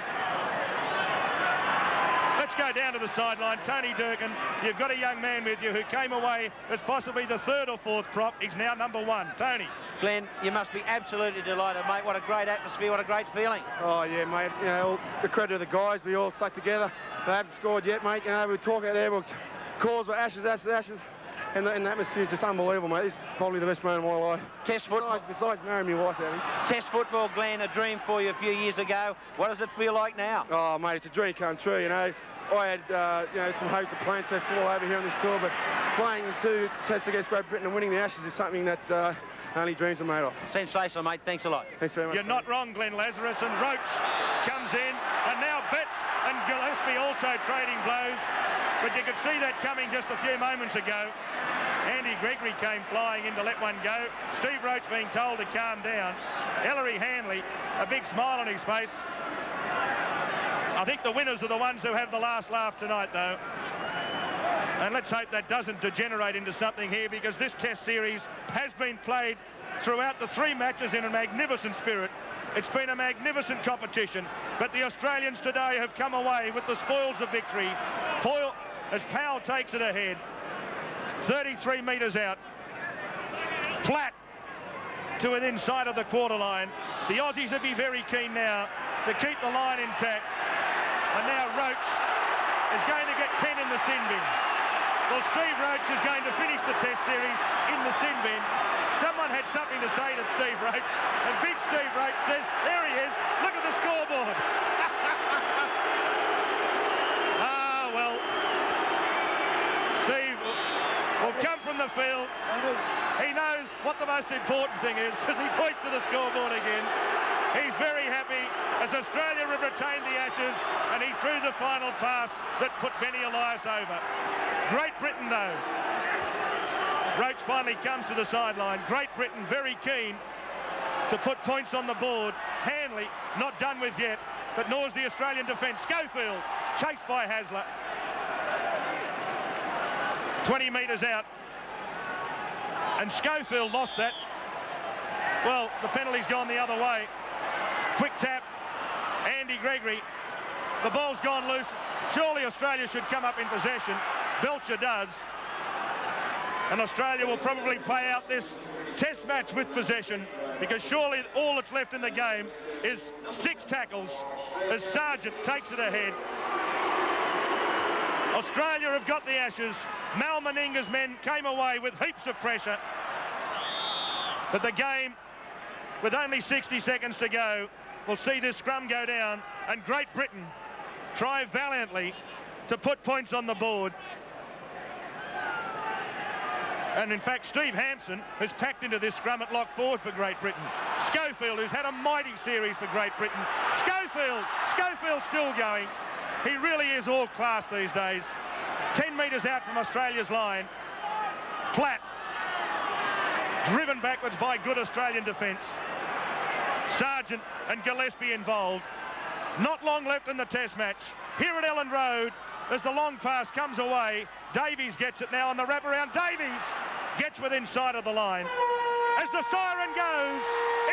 Let's go down to the sideline. Tony Durkin, you've got a young man with you who came away as possibly the third or fourth prop. He's now number one. Tony. Glenn, you must be absolutely delighted, mate. What a great atmosphere, what a great feeling. Oh, yeah, mate. You know, all the credit to the guys. We all stuck together. They haven't scored yet, mate. You know, we're talking out there. We're calls were Ashes. And the atmosphere is just unbelievable, mate. This is probably the best moment of my life. Test football. Besides marrying my wife, that is. Test football, Glenn, a dream for you a few years ago. What does it feel like now? Oh, mate, it's a dream come true, you know. I had, you know, some hopes of playing Test football over here on this tour, but playing in 2 tests against Great Britain and winning the Ashes is something that only dreams are made of. Sensational, mate. Thanks a lot. Thanks very much. You're not wrong, Glenn Lazarus. And Roach comes in, and now Betts and Gillespie also trading blows. But you could see that coming just a few moments ago. Andy Gregory came flying in to let one go. Steve Roach being told to calm down. Ellery Hanley, a big smile on his face. I think the winners are the ones who have the last laugh tonight, though. And let's hope that doesn't degenerate into something here, because this Test series has been played throughout the 3 matches in a magnificent spirit. It's been a magnificent competition, but the Australians today have come away with the spoils of victory. Poyle, as Powell takes it ahead, 33 metres out, flat to within sight of the quarter line. The Aussies would be very keen now to keep the line intact. And now Roach is going to get 10 in the sin bin. Well, Steve Roach is going to finish the Test series in the sin bin. Someone had something to say to Steve Roach, and big Steve Roach says, there he is, look at the scoreboard. Well, Steve will come from the field. He knows what the most important thing is as he points to the scoreboard again. He's very happy as Australia have retained the Ashes, and he threw the final pass that put Benny Elias over. Great Britain, though. Roach finally comes to the sideline. Great Britain very keen to put points on the board. Hanley not done with yet, but nor's the Australian defence. Schofield chased by Hasler. 20 metres out. And Schofield lost that. Well, the penalty's gone the other way. Quick tap. Andy Gregory. The ball's gone loose. Surely Australia should come up in possession. Belcher does. And Australia will probably play out this Test match with possession, because surely all that's left in the game is 6 tackles as Sargent takes it ahead. Australia have got the Ashes. Mal Meninga's men came away with heaps of pressure. But the game, with only 60 seconds to go, will see this scrum go down, and Great Britain try valiantly to put points on the board. And in fact, Steve Hampson has packed into this scrum at lock forward for Great Britain. Schofield, who's had a mighty series for Great Britain. Schofield's still going. He really is all class these days. 10 metres out from Australia's line. Platt, driven backwards by good Australian defence. Sargent and Gillespie involved. Not long left in the Test match. Here at Ellen Road, as the long pass comes away, Davies gets it now on the wraparound. Davies gets within sight of the line. As the siren goes,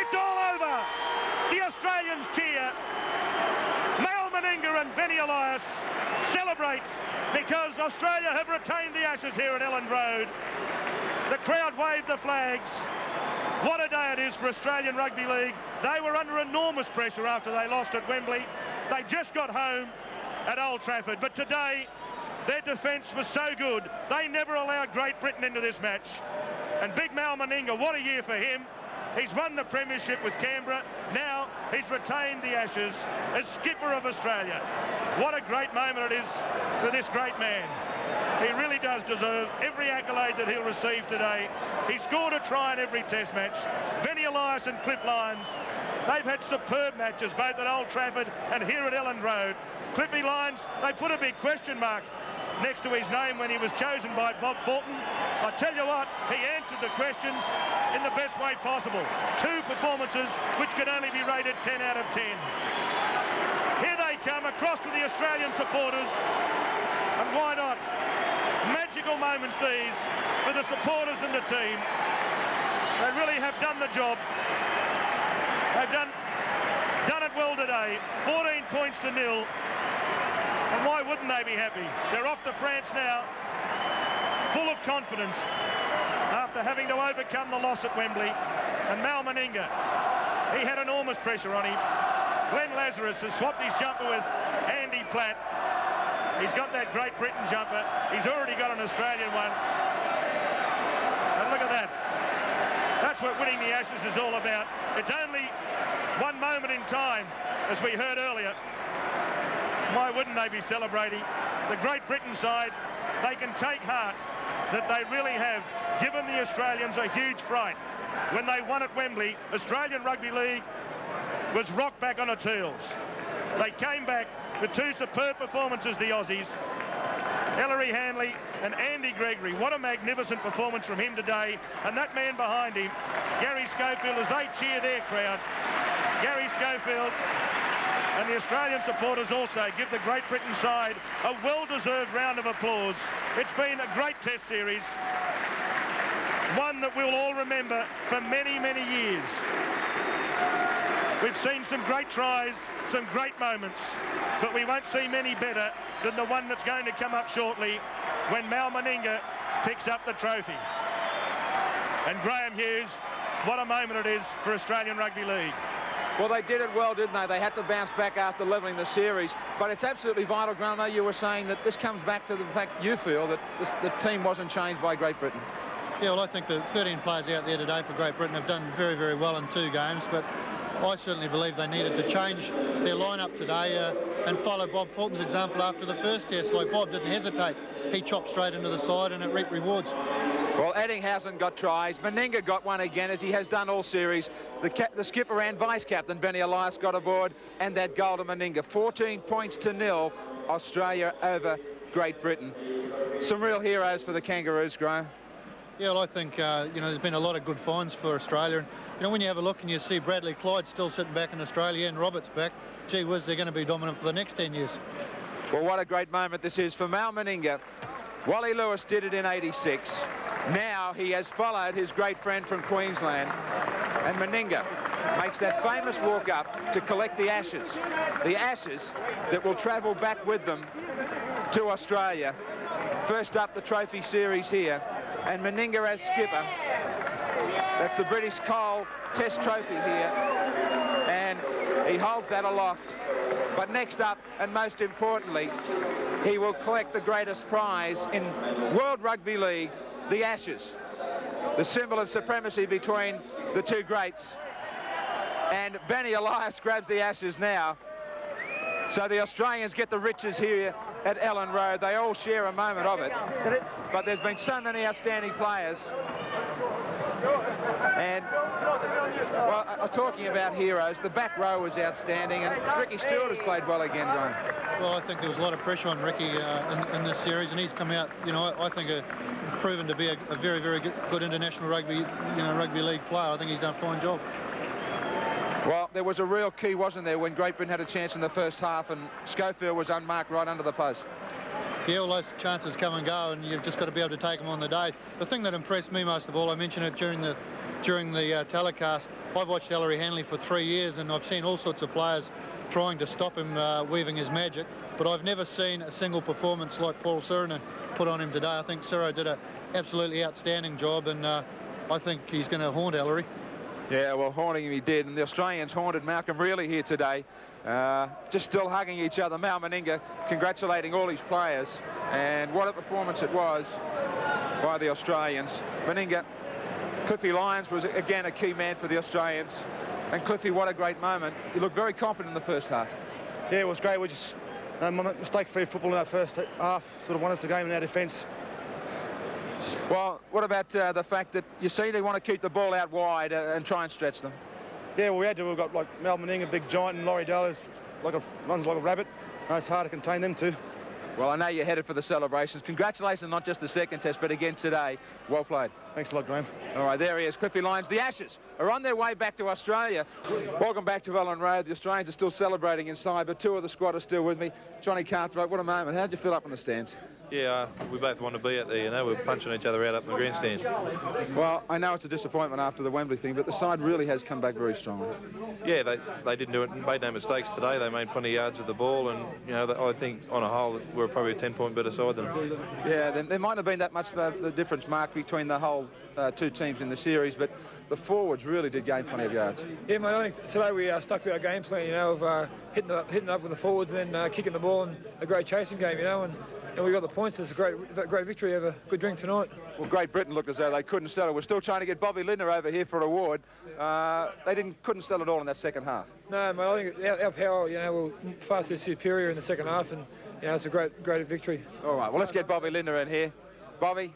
it's all over. The Australians cheer. Mal Meninga and Benny Elias celebrate because Australia have retained the Ashes here at Ellen Road. The crowd waved the flags. What a day it is for Australian Rugby League. They were under enormous pressure after they lost at Wembley. They just got home at Old Trafford, but today their defence was so good they never allowed Great Britain into this match. And big Mal Meninga, what a year for him. He's won the premiership with Canberra. Now he's retained the Ashes as skipper of Australia. What a great moment it is for this great man. He really does deserve every accolade that he'll receive today. He scored a try in every Test match. Benny Elias and Cliff Lyons, they've had superb matches both at Old Trafford and here at Ellen Road. Cliffy Lyons, they put a big question mark next to his name when he was chosen by Bob Fulton. I tell you what, he answered the questions in the best way possible. 2 performances which could only be rated 10 out of 10. Here they come across to the Australian supporters, and why not? Magical moments these for the supporters and the team. They really have done the job. They've done it well today. 14 points to 0. And why wouldn't they be happy? They're off to France now, full of confidence after having to overcome the loss at Wembley. And Mal Meninga, he had enormous pressure on him. Glenn Lazarus has swapped his jumper with Andy Platt. He's got that Great Britain jumper. He's already got an Australian one. And look at that. That's what winning the Ashes is all about. It's only one moment in time, as we heard earlier. Why wouldn't they be celebrating? The Great Britain side, they can take heart that they really have given the Australians a huge fright. When they won at Wembley, Australian Rugby League was rocked back on its heels. They came back with 2 superb performances, the Aussies. Ellery Hanley and Andy Gregory. What a magnificent performance from him today. And that man behind him, Gary Schofield, as they cheer their crowd. Gary Schofield and the Australian supporters also give the Great Britain side a well-deserved round of applause. It's been a great test series, one that we'll all remember for many, many years. We've seen some great tries, some great moments, but we won't see many better than the one that's going to come up shortly when Mal Meninga picks up the trophy. And Graham Hughes, what a moment it is for Australian Rugby League. Well, they did it well, didn't they? They had to bounce back after levelling the series. But it's absolutely vital, Graham. I know you were saying that this comes back to the fact you feel that the team wasn't changed by Great Britain. Yeah, well, I think the 13 players out there today for Great Britain have done very, very well in 2 games, but I certainly believe they needed to change their lineup today and follow Bob Fulton's example after the first test. Like, Bob didn't hesitate. He chopped straight into the side and it reaped rewards. Well, Eddinghausen got tries. Meninga got one again, as he has done all series. The skipper and vice-captain, Benny Elias, got aboard, and that goal to Meninga. 14 points to 0, Australia over Great Britain. Some real heroes for the Kangaroos, Graham. Yeah, well, I think, there's been a lot of good finds for Australia. And, when you have a look and you see Bradley Clyde still sitting back in Australia and Roberts back, gee whiz, they're going to be dominant for the next 10 years. Well, what a great moment this is for Mal Meninga. Wally Lewis did it in '86. Now he has followed his great friend from Queensland, and Meninga makes that famous walk up to collect the ashes that will travel back with them to Australia. First up, the trophy series here, and Meninga as skipper. That's the British Coal Test Trophy here, and he holds that aloft. But next up, and most importantly, he will collect the greatest prize in World Rugby League, the Ashes, the symbol of supremacy between the 2 greats. And Benny Elias grabs the Ashes now. So the Australians get the riches here at Ellen Road. They all share a moment of it. But there's been so many outstanding players. And, well, talking about heroes, the back row was outstanding, and Ricky Stewart has played well again, Graham. Well, I think there was a lot of pressure on Ricky in this series, and he's come out, I think proven to be a very, very good international rugby league player. I think he's done a fine job. Well, there was a real key, wasn't there, when Great Britain had a chance in the first half and Schofield was unmarked right under the post. Yeah, all those chances come and go, and you've just got to be able to take them on the day. The thing that impressed me most of all, I mentioned it during the telecast, I've watched Ellery Hanley for 3 years, and I've seen all sorts of players trying to stop him weaving his magic, but I've never seen a single performance like Paul Sirenen put on him today. I think Siro did an absolutely outstanding job, and I think he's going to haunt Ellery. Yeah, well, haunting him he did, and the Australians haunted Malcolm Reilly here today. Just still hugging each other. Mal Meninga congratulating all his players, and what a performance it was by the Australians. Meninga, Cliffy Lyons was again a key man for the Australians, and Cliffy, what a great moment. He looked very confident in the first half. Yeah, it was great. We just mistake-free football in our first half, sort of won us the game in our defence. Well, what about the fact that you see they want to keep the ball out wide and try and stretch them? Yeah, well, we had to. We've got like Mal Meninga, big giant, and Laurie Dale runs like a rabbit. It's hard to contain them too. Well, I know you're headed for the celebrations. Congratulations, not just the second test, but again today. Well played. Thanks a lot, Graham. All right, there he is, Cliffy Lyons. The Ashes are on their way back to Australia. Welcome back to Ellen Road. The Australians are still celebrating inside, but 2 of the squad are still with me. Johnny Cartwright, what a moment. How did you feel up in the stands? Yeah, we both want to be out there, we're punching each other out up in the grandstand. Well, I know it's a disappointment after the Wembley thing, but the side really has come back very strongly. Yeah, they didn't do it, made no mistakes today. They made plenty of yards with the ball, and, I think on a whole, we're probably a 10-point better side than them. Yeah, there might have been that much the difference marked between the whole 2 teams in the series, but the forwards really did gain plenty of yards. Yeah, mate, I think today we stuck to our game plan, of hitting it up with the forwards and then kicking the ball, and a great chasing game, and we got the points. It's a great victory. Have a good drink tonight. Well, Great Britain looked as though they couldn't settle. We're still trying to get Bobby Lindner over here for an award. They couldn't sell it all in that second half. No, mate, I think our power, were far too superior in the second half, and it's a great victory. All right, well, let's get Bobby Lindner in here. Bobby,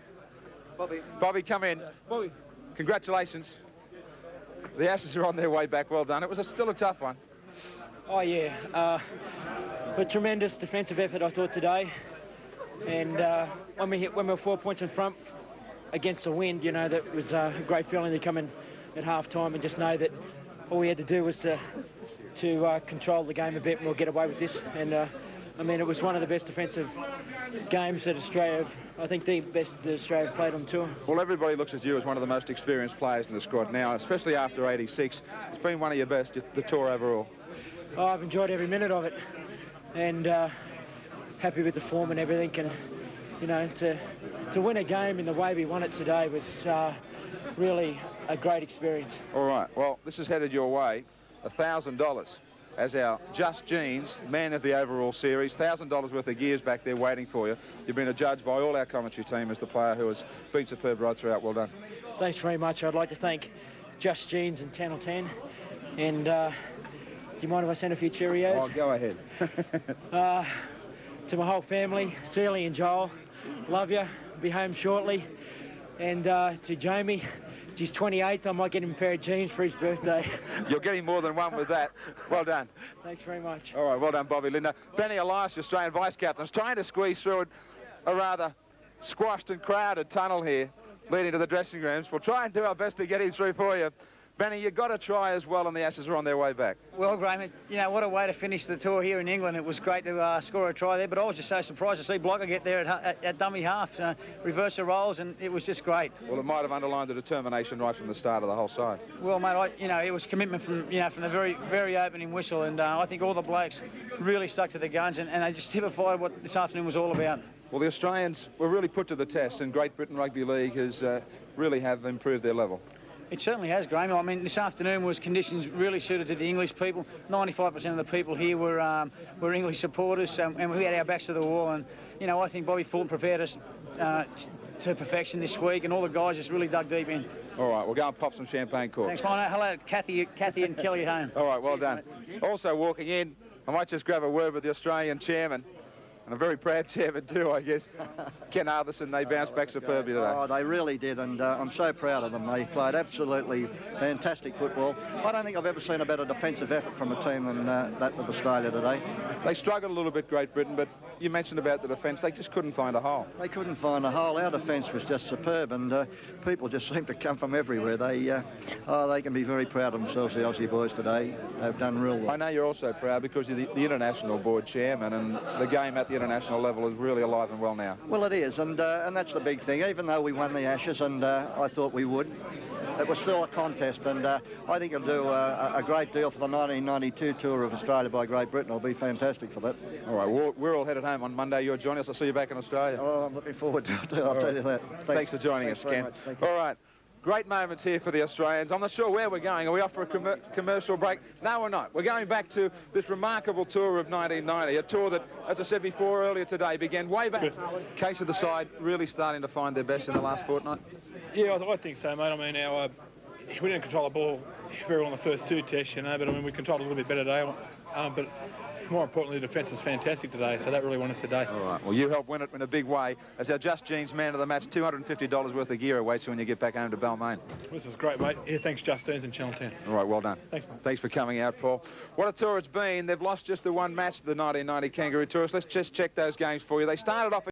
come in. Bobby, congratulations. The Ashes are on their way back. Well done. It was still a tough one. Oh yeah, a tremendous defensive effort I thought today. And when we were 4 points in front against the wind, you know, that was a great feeling to come in at half-time and just know that all we had to do was to control the game a bit and we'll get away with this. And I mean, it was one of the best defensive games that Australia have, I think the best that Australia have played on tour. Well, everybody looks at you as one of the most experienced players in the squad now, especially after 86. It's been one of your best, the tour overall. Oh, I've enjoyed every minute of it and happy with the form and everything. And, you know, to win a game in the way we won it today was really a great experience. All right, well, this is headed your way, $1,000 as our Just Jeans man of the overall series. $1,000 worth of gears back there waiting for you. You've been adjudged by all our commentary team as the player who has been superb right throughout. Well done. Thanks very much. I'd like to thank Just Jeans and Channel 10. And do you mind if I send a few Cheerios? Oh, go ahead. To my whole family, Celie and Joel, love you. Be home shortly. And to Jamie, it's his 28th. I might get him a pair of jeans for his birthday. You're getting more than one with that. Well done. Thanks very much. All right, well done, Bobby Linder. Benny Elias, Australian vice-captain, is trying to squeeze through a rather squashed and crowded tunnel here leading to the dressing rooms. We'll try and do our best to get him through for you. Benny, you've got to try as well, and the Ashes are on their way back. Well, Graham, you know, what a way to finish the tour here in England. It was great to score a try there, but I was just so surprised to see Blocker get there at dummy half, reverse the roles, and it was just great. Well, it might have underlined the determination right from the start of the whole side. Well, mate, you know, it was commitment from the very opening whistle, and I think all the blokes really stuck to the guns, and they just typified what this afternoon was all about. Well, the Australians were really put to the test, and Great Britain Rugby League has really have improved their level. It certainly has, Graham. I mean, this afternoon was conditions really suited to the English people. 95% of the people here were English supporters, and we had our backs to the wall. And, you know, I think Bobby Fulton prepared us to perfection this week, and all the guys just really dug deep in. All right, we'll go and pop some champagne corks. Thanks, mate. Hello, Kathy and Kelly at home. All right, well Cheers, done. Mate. Also walking in, I might just grab a word with the Australian chairman. And a very proud chairman too, I guess. Ken Arthurson, they bounced back superbly today. Oh, they really did, and I'm so proud of them. They played absolutely fantastic football. I don't think I've ever seen a better defensive effort from a team than that of Australia today. They struggled a little bit, Great Britain, but you mentioned about the defence. They just couldn't find a hole. They couldn't find a hole. Our defence was just superb, and people just seem to come from everywhere. They can be very proud of themselves, the Aussie boys today. They've done real well. I know you're also proud because you're the international board chairman, and the game at the international level is really alive and well now. Well, it is, and that's the big thing. Even though we won the Ashes, and I thought we would, it was still a contest, and I think it'll do a great deal for the 1992 tour of Australia by Great Britain. It'll be fantastic for that. All right, we're all headed home on Monday. You're joining us. I'll see you back in Australia. Oh, I'm looking forward to it. I'll tell you that. Thanks for joining us, Ken. All right. Great moments here for the Australians. I'm not sure where we're going. Are we off for a commercial break? No, we're not. We're going back to this remarkable tour of 1990, a tour that, as I said before earlier today, began way back. Case of the side really starting to find their best in the last fortnight. Yeah, I think so, mate. I mean, we didn't control the ball very well in the first two tests, you know, but I mean, we controlled a little bit better today. But more importantly, the defence is fantastic today, so that really won us today. All right, well, you helped win it in a big way. As our Just Jeans man of the match, $250 worth of gear awaits you when you get back home to Balmain. This is great, mate. Yeah, thanks, Just Jeans and Channel 10. All right, well done. Thanks, mate. Thanks for coming out, Paul. What a tour it's been. They've lost just the one match, the 1990 Kangaroo Tourists. Let's just check those games for you. They started off